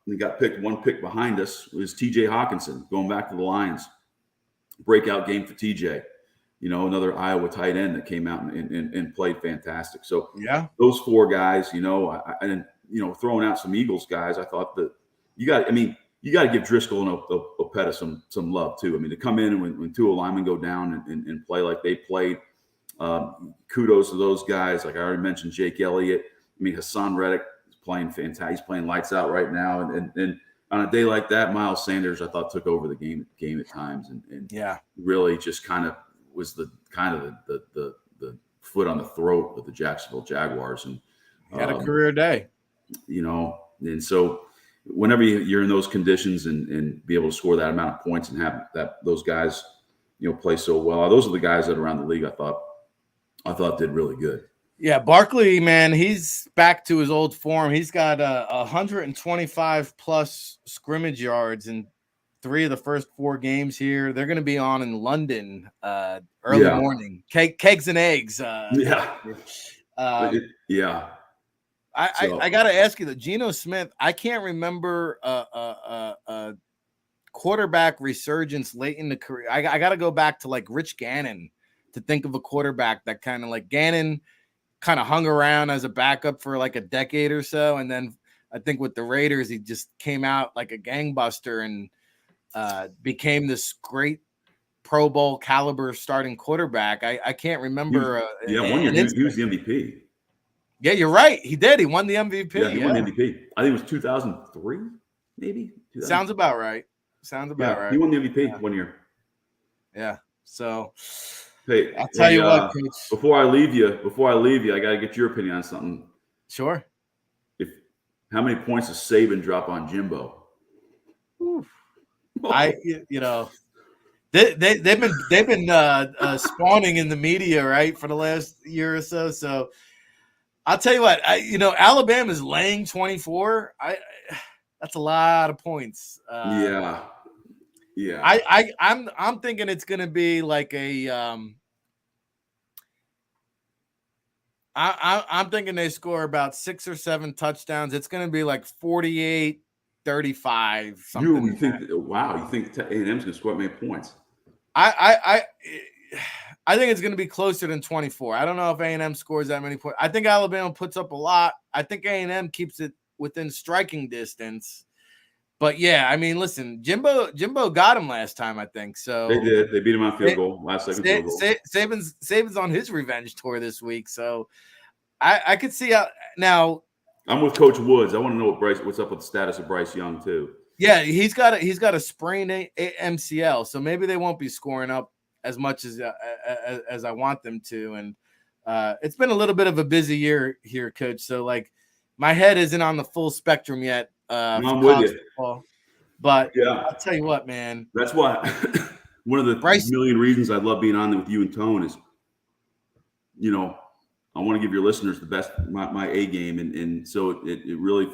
he got picked one pick behind us, was TJ Hawkinson, going back to the Lions. Breakout game for TJ. Another Iowa tight end that came out and played fantastic. So yeah, those four guys, and throwing out some Eagles guys, I thought that you got to give Driscoll and Opeta some love too. I mean, to come in and when two linemen go down and play like they played, kudos to those guys. Like I already mentioned, Jake Elliott. I mean, Hassan Reddick is playing fantastic. He's playing lights out right now. And on a day like that, Miles Sanders, I thought, took over the game at times and really just kind of was the foot on the throat of the Jacksonville Jaguars. And he had a career day. And so whenever you're in those conditions and be able to score that amount of points and have those guys, play so well. Those are the guys that around the league I thought did really good. Yeah, Barkley, man, he's back to his old form. He's got 125 plus scrimmage yards in 3 of the first 4 games here. They're going to be on in London early morning. Kegs and eggs. Yeah. I got to ask you, the Geno Smith, I can't remember a quarterback resurgence late in the career. I got to go back to like Rich Gannon to think of a quarterback that kind of like Gannon kind of hung around as a backup for like a decade or so. And then I think with the Raiders, he just came out like a gangbuster and became this great Pro Bowl caliber starting quarterback. I can't remember. One year he was the MVP. Yeah, you're right. He did. He won the MVP. Yeah, he won the MVP. I think it was 2003, maybe. Sounds about right. Right. He won the MVP one year. Yeah. So Hey, I'll tell you what, Coach. Before I leave you, I got to get your opinion on something. Sure. How many points does Saban drop on Jimbo? They've been spawning in the media, right, for the last year or so. So I'll tell you what, Alabama's laying 24. That's a lot of points. Yeah. I'm thinking it's going to be like I'm thinking they score about 6 or 7 touchdowns. It's going to be like 48-35. Something. You think A&M's going to score many points? I think it's going to be closer than 24. I don't know if A&M scores that many points. I think Alabama puts up a lot. I think A&M keeps it within striking distance. But yeah, I mean, listen, Jimbo got him last time, I think. So they did. They beat him on field goal, last second field goal. Saban's on his revenge tour this week, so I could see how now. I'm with Coach Woods. I want to know what's up with the status of Bryce Young too. Yeah, he's got a sprained MCL, so maybe they won't be scoring up as much as I want them to. And it's been a little bit of a busy year here, Coach. So like, my head isn't on the full spectrum yet. I'm with you. Football. But yeah, I'll tell you what, man. That's why one of the million reasons I love being on there with you and Tone is, I want to give your listeners the best, my A game. And so it really,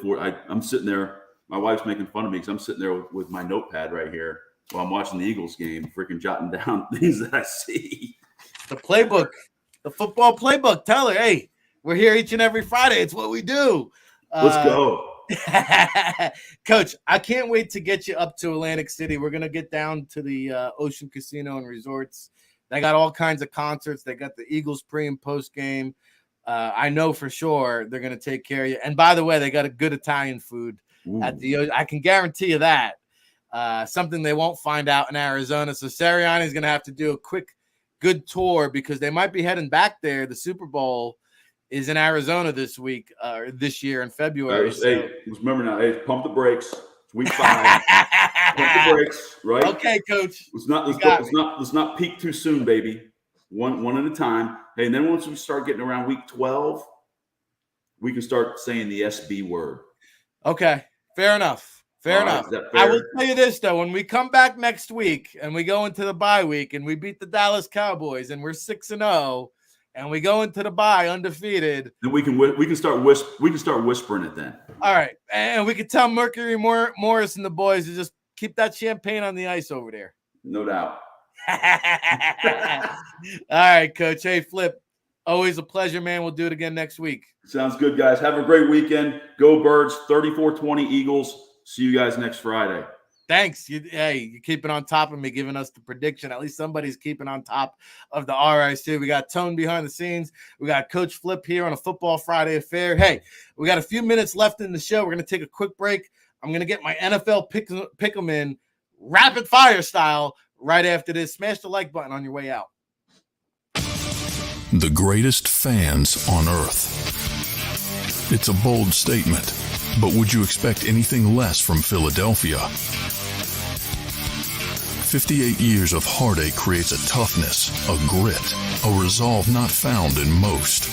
I'm sitting there, my wife's making fun of me because I'm sitting there with my notepad right here while I'm watching the Eagles game, freaking jotting down things that I see. The playbook, the football playbook. Tell her, hey, we're here each and every Friday. It's what we do. Let's go. Coach, I can't wait to get you up to Atlantic City. We're going to get down to the Ocean Casino and Resorts. They got all kinds of concerts. They got the Eagles pre and post game. I know for sure they're going to take care of you. And by the way, they got a good Italian food at the. I can guarantee you that. Something they won't find out in Arizona. So Sirianni is going to have to do a quick, good tour because they might be heading back there. The Super Bowl is in Arizona this year in February. Hey, remember now, pump the brakes. It's week 5. Pump the brakes, right? Okay, Coach. Let's not peak too soon, baby. One at a time. Hey, and then once we start getting around week 12, we can start saying the SB word. Okay, fair enough. Fair enough. I will tell you this, though. When we come back next week and we go into the bye week and we beat the Dallas Cowboys and we're 6-0 and we go into the bye undefeated, then we can start whispering it then. All right. And we can tell Mercury Morris and the boys to just keep that champagne on the ice over there. No doubt. All right, Coach. Hey, Flip. Always a pleasure, man. We'll do it again next week. Sounds good, guys. Have a great weekend. Go Birds. 34-20 Eagles. See you guys next Friday. Thanks. You're keeping on top of me, giving us the prediction. At least somebody's keeping on top of the RIC. We got Tone behind the scenes. We got Coach Flip here on a Football Friday affair. Hey, we got a few minutes left in the show. We're going to take a quick break. I'm going to get my NFL pick 'em in rapid fire style right after this. Smash the like button on your way out. The greatest fans on earth. It's a bold statement, but would you expect anything less from Philadelphia? 58 years of heartache creates a toughness, a grit, a resolve not found in most.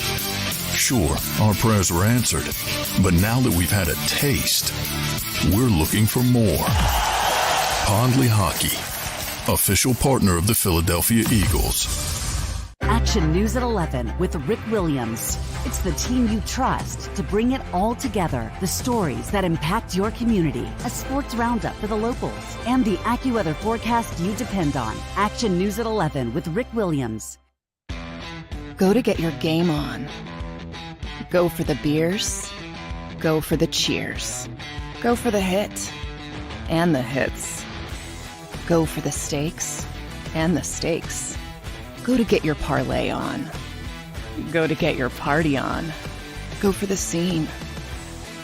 Sure, our prayers were answered, but now that we've had a taste, we're looking for more. Pondley Hockey, official partner of the Philadelphia Eagles. Action News at 11 with Rick Williams. It's the team you trust to bring it all together. The stories that impact your community. A sports roundup for the locals. And the AccuWeather forecast you depend on. Action News at 11 with Rick Williams. Go to get your game on. Go for the beers. Go for the cheers. Go for the hit and the hits. Go for the stakes and the stakes. Go to get your parlay on. Go to get your party on. Go for the scene.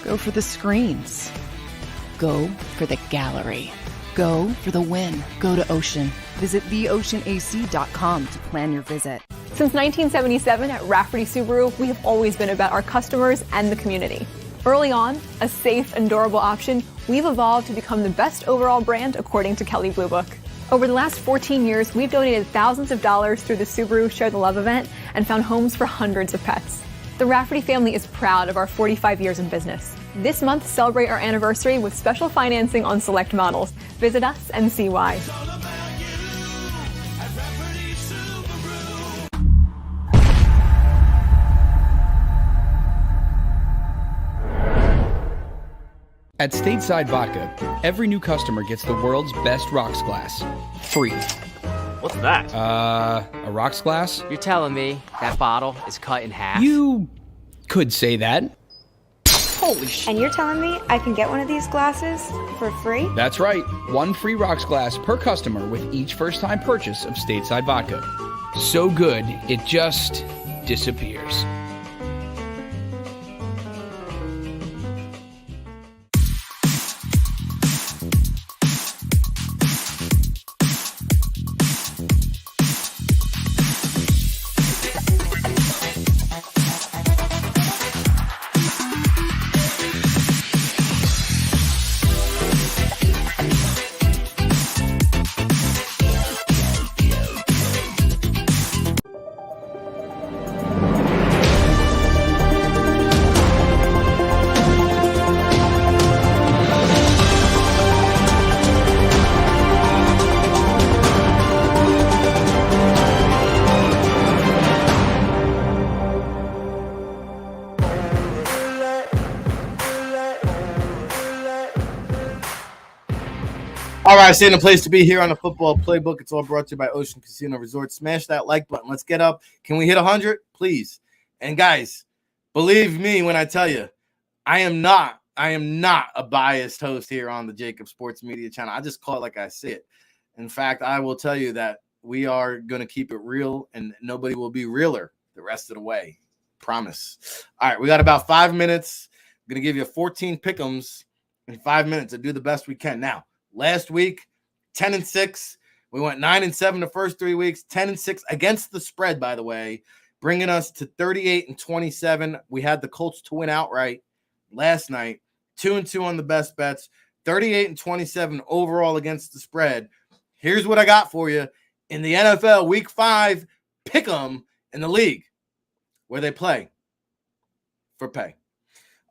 Go for the screens. Go for the gallery. Go for the win. Go to Ocean. Visit theoceanac.com to plan your visit. Since 1977 at Rafferty Subaru, we have always been about our customers and the community. Early on, a safe and durable option, we've evolved to become the best overall brand according to Kelley Blue Book. Over the last 14 years, we've donated thousands of dollars through the Subaru Share the Love event and found homes for hundreds of pets. The Rafferty family is proud of our 45 years in business. This month, celebrate our anniversary with special financing on select models. Visit us and see why. At Stateside Vodka, every new customer gets the world's best rocks glass. Free. What's that? A rocks glass? You're telling me that bottle is cut in half? You could say that. Holy shit. And you're telling me I can get one of these glasses for free? That's right. One free rocks glass per customer with each first-time purchase of Stateside Vodka. So good, it just disappears. All right, staying in the place to be here on the Football Playbook. It's all brought to you by Ocean Casino Resort. Smash that like button. Let's get up. Can we hit 100? Please. And guys, believe me when I tell you, I am not a biased host here on the JAKIB Sports Media channel. I just call it like I see it. In fact, I will tell you that we are going to keep it real and nobody will be realer the rest of the way. Promise. All right, we got about 5 minutes. I'm going to give you 14 pick'ems in 5 minutes to do the best we can. Now, last week, 10-6. We went 9-7 the first 3 weeks, 10-6 against the spread, by the way, bringing us to 38-27. We had the Colts to win outright last night, 2-2 on the best bets, 38-27 overall against the spread. Here's what I got for you in the NFL Week 5 pick'em in the league where they play for pay.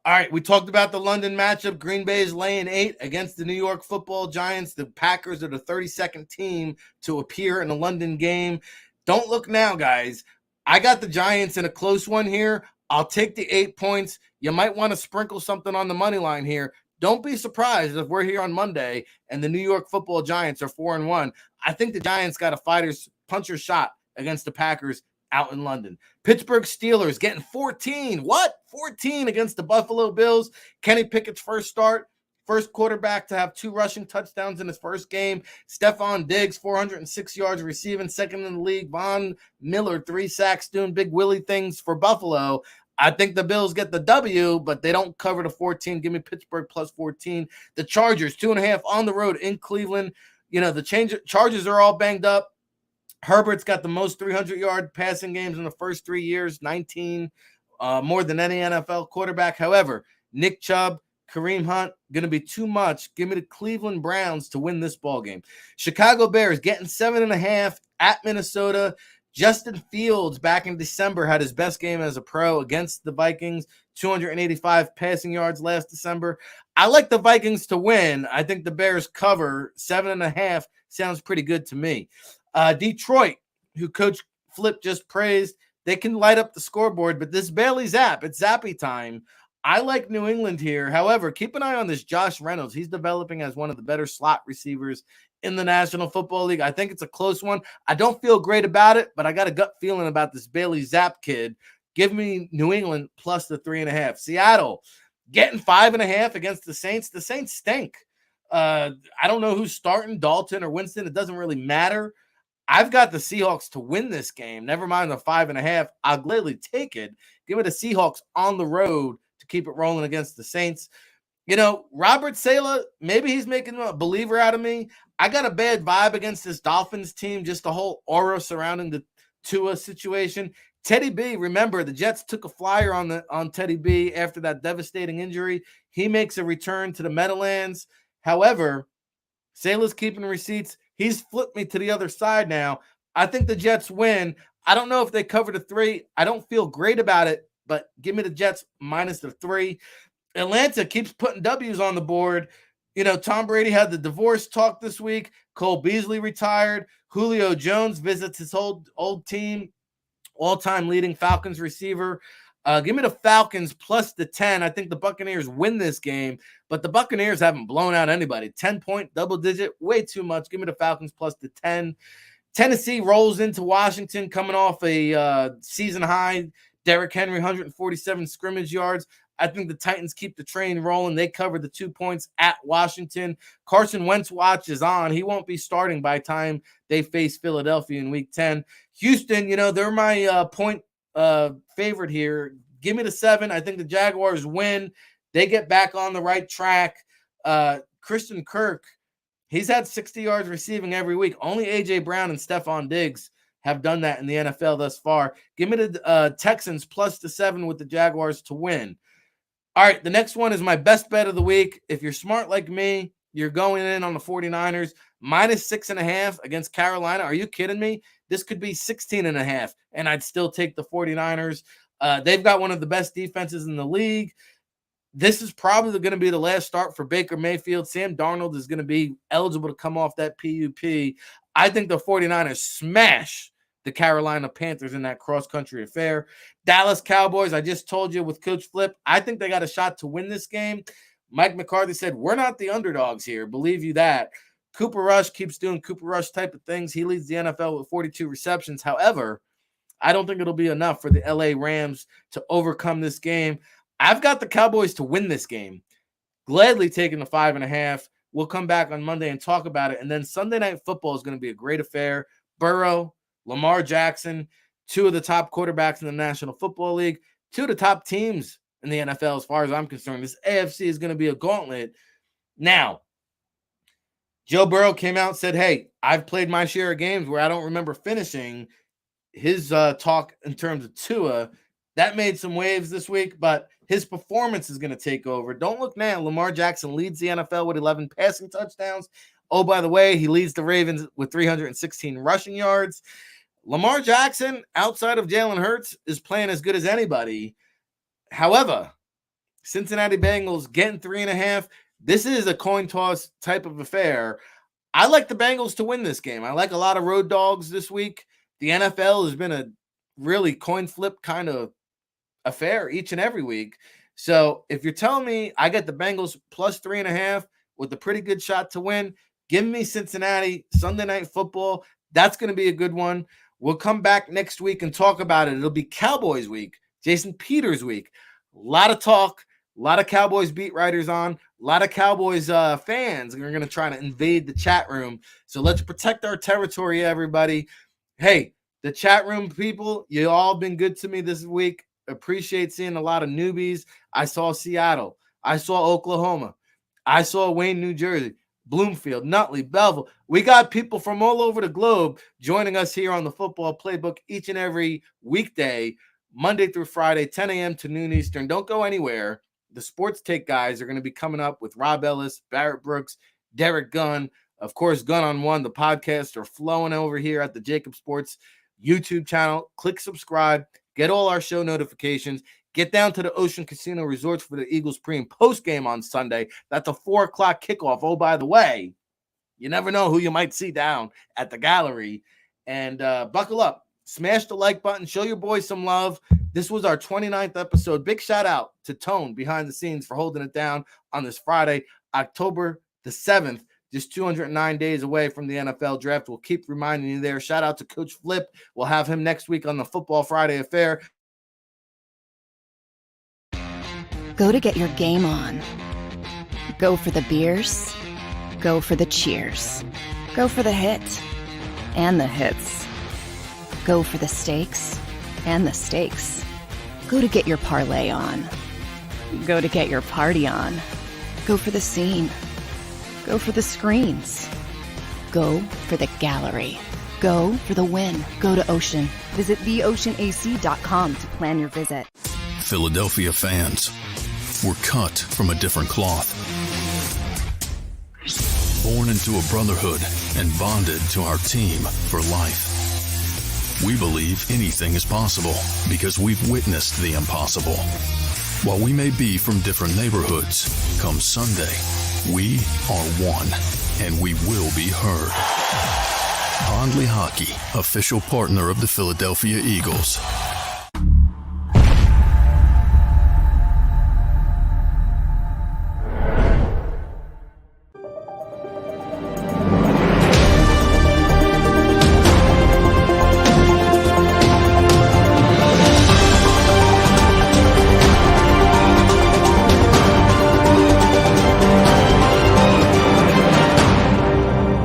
All right, we talked about the London matchup. Green Bay is laying 8 against the New York Football Giants. The Packers are the 32nd team to appear in a London game. Don't look now, guys. I got the Giants in a close one here. I'll take the 8 points. You might want to sprinkle something on the money line here. Don't be surprised if we're here on Monday and the New York Football Giants are 4-1. I think the Giants got a fighter's puncher's shot against the Packers out in London. Pittsburgh Steelers getting 14. What? 14 against the Buffalo Bills. Kenny Pickett's first start. First quarterback to have 2 rushing touchdowns in his first game. Stephon Diggs, 406 yards receiving, second in the league. Von Miller, 3 sacks, doing big Willie things for Buffalo. I think the Bills get the W, but they don't cover the 14. Give me Pittsburgh plus 14. The Chargers, 2.5 on the road in Cleveland. You know, the Chargers are all banged up. Herbert's got the most 300-yard passing games in the first 3 years, 19, more than any NFL quarterback. However, Nick Chubb, Kareem Hunt, going to be too much. Give me the Cleveland Browns to win this ball game. Chicago Bears getting 7.5 at Minnesota. Justin Fields back in December had his best game as a pro against the Vikings, 285 passing yards last December. I like the Vikings to win. I think the Bears cover 7.5. Sounds pretty good to me. Detroit, who Coach Flip just praised, they can light up the scoreboard, but this Bailey Zapp, it's Zappy time. I like New England here. However, keep an eye on this Josh Reynolds. He's developing as one of the better slot receivers in the National Football League. I think it's a close one. I don't feel great about it, but I got a gut feeling about this Bailey Zapp kid. Give me New England plus the 3.5. Seattle getting 5.5 against the Saints. The Saints stink. I don't know who's starting, Dalton or Winston. It doesn't really matter. I've got the Seahawks to win this game. Never mind the 5.5. I'll gladly take it. Give me the Seahawks on the road to keep it rolling against the Saints. You know, Robert Saleh, maybe he's making a believer out of me. I got a bad vibe against this Dolphins team, just the whole aura surrounding the Tua situation. Teddy B, remember, the Jets took a flyer on Teddy B after that devastating injury. He makes a return to the Meadowlands. However, Saleh's keeping receipts. He's flipped me to the other side now. I think the Jets win. I don't know if they cover the 3. I don't feel great about it, but give me the Jets minus the 3. Atlanta keeps putting W's on the board. You know, Tom Brady had the divorce talk this week. Cole Beasley retired. Julio Jones visits his old team, all-time leading Falcons receiver. Give me the Falcons plus the 10. I think the Buccaneers win this game, but the Buccaneers haven't blown out anybody. 10-point, double-digit, way too much. Give me the Falcons plus the 10. Tennessee rolls into Washington coming off a season high. Derrick Henry, 147 scrimmage yards. I think the Titans keep the train rolling. They cover the 2 points at Washington. Carson Wentz watch is on. He won't be starting by the time they face Philadelphia in Week 10. Houston, you know, they're my point favorite here. Give me the 7. I think the Jaguars win. They get back on the right track. Christian Kirk, he's had 60 yards receiving every week. Only A.J. Brown and Stephon Diggs have done that in the NFL thus far. Give me the Texans plus the 7 with the Jaguars to win. All right, the next one is my best bet of the week. If you're smart like me, you're going in on the 49ers, minus 6.5 against Carolina. Are you kidding me? This could be 16.5, and I'd still take the 49ers. They've got one of the best defenses in the league. This is probably going to be the last start for Baker Mayfield. Sam Darnold is going to be eligible to come off that PUP. I think the 49ers smash the Carolina Panthers in that cross-country affair. Dallas Cowboys, I just told you with Coach Flip, I think they got a shot to win this game. Mike McCarthy said, we're not the underdogs here. Believe you that. Cooper Rush keeps doing Cooper Rush type of things. He leads the NFL with 42 receptions. However, I don't think it'll be enough for the LA Rams to overcome this game. I've got the Cowboys to win this game. Gladly taking the 5.5. We'll come back on Monday and talk about it. And then Sunday Night Football is going to be a great affair. Burrow, Lamar Jackson, 2 of the top quarterbacks in the National Football League, 2 of the top teams in the NFL as far as I'm concerned. This AFC is going to be a gauntlet. Now, Joe Burrow came out and said, hey, I've played my share of games where I don't remember finishing. His talk in terms of Tua, that made some waves this week, but his performance is going to take over. Don't look now. Lamar Jackson leads the NFL with 11 passing touchdowns. Oh, by the way, he leads the Ravens with 316 rushing yards. Lamar Jackson, outside of Jalen Hurts, is playing as good as anybody. However, Cincinnati Bengals getting 3.5. This is a coin toss type of affair. I like the Bengals to win this game. I like a lot of road dogs this week. The NFL has been a really coin flip kind of affair each and every week. So if you're telling me I get the Bengals plus 3.5 with a pretty good shot to win, give me Cincinnati, Sunday Night Football. That's going to be a good one. We'll come back next week and talk about it. It'll be Cowboys week, Jason Peters week. A lot of talk, a lot of Cowboys beat writers on, a lot of Cowboys fans are going to try to invade the chat room. So let's protect our territory, everybody. Hey, the chat room people, you all been good to me this week. Appreciate seeing a lot of newbies. I saw Seattle. I saw Oklahoma. I saw Wayne, New Jersey, Bloomfield, Nutley, Belleville. We got people from all over the globe joining us here on the Football Playbook each and every weekday, Monday through Friday, 10 a.m. to noon Eastern. Don't go anywhere. The Sports Take guys are going to be coming up with Rob Ellis, Barrett Brooks, Derek Gunn. Of course, Gun on One, the podcast are flowing over here at the JAKIB Sports YouTube channel. Click subscribe. Get all our show notifications. Get down to the Ocean Casino Resorts for the Eagles pre- and post-game on Sunday. That's a 4 o'clock kickoff. Oh, by the way, you never know who you might see down at the gallery. And buckle up. Smash the like button. Show your boys some love. This was our 29th episode. Big shout out to Tone behind the scenes for holding it down on this Friday, October the 7th. Just 209 days away from the NFL draft. We'll keep reminding you there. Shout out to Coach Flip. We'll have him next week on the Football Friday affair. Go to get your game on. Go for the beers. Go for the cheers. Go for the hit and the hits. Go for the stakes and the stakes. Go to get your parlay on. Go to get your party on. Go for the scene. Go for the screens. Go for the gallery. Go for the win. Go to Ocean. Visit theoceanac.com to plan your visit. Philadelphia fans, we're cut from a different cloth. born into a brotherhood and bonded to our team for life. We believe anything is possible because we've witnessed the impossible. While we may be from different neighborhoods, come Sunday, we are one, and we will be heard. Pondley Hockey, official partner of the Philadelphia Eagles.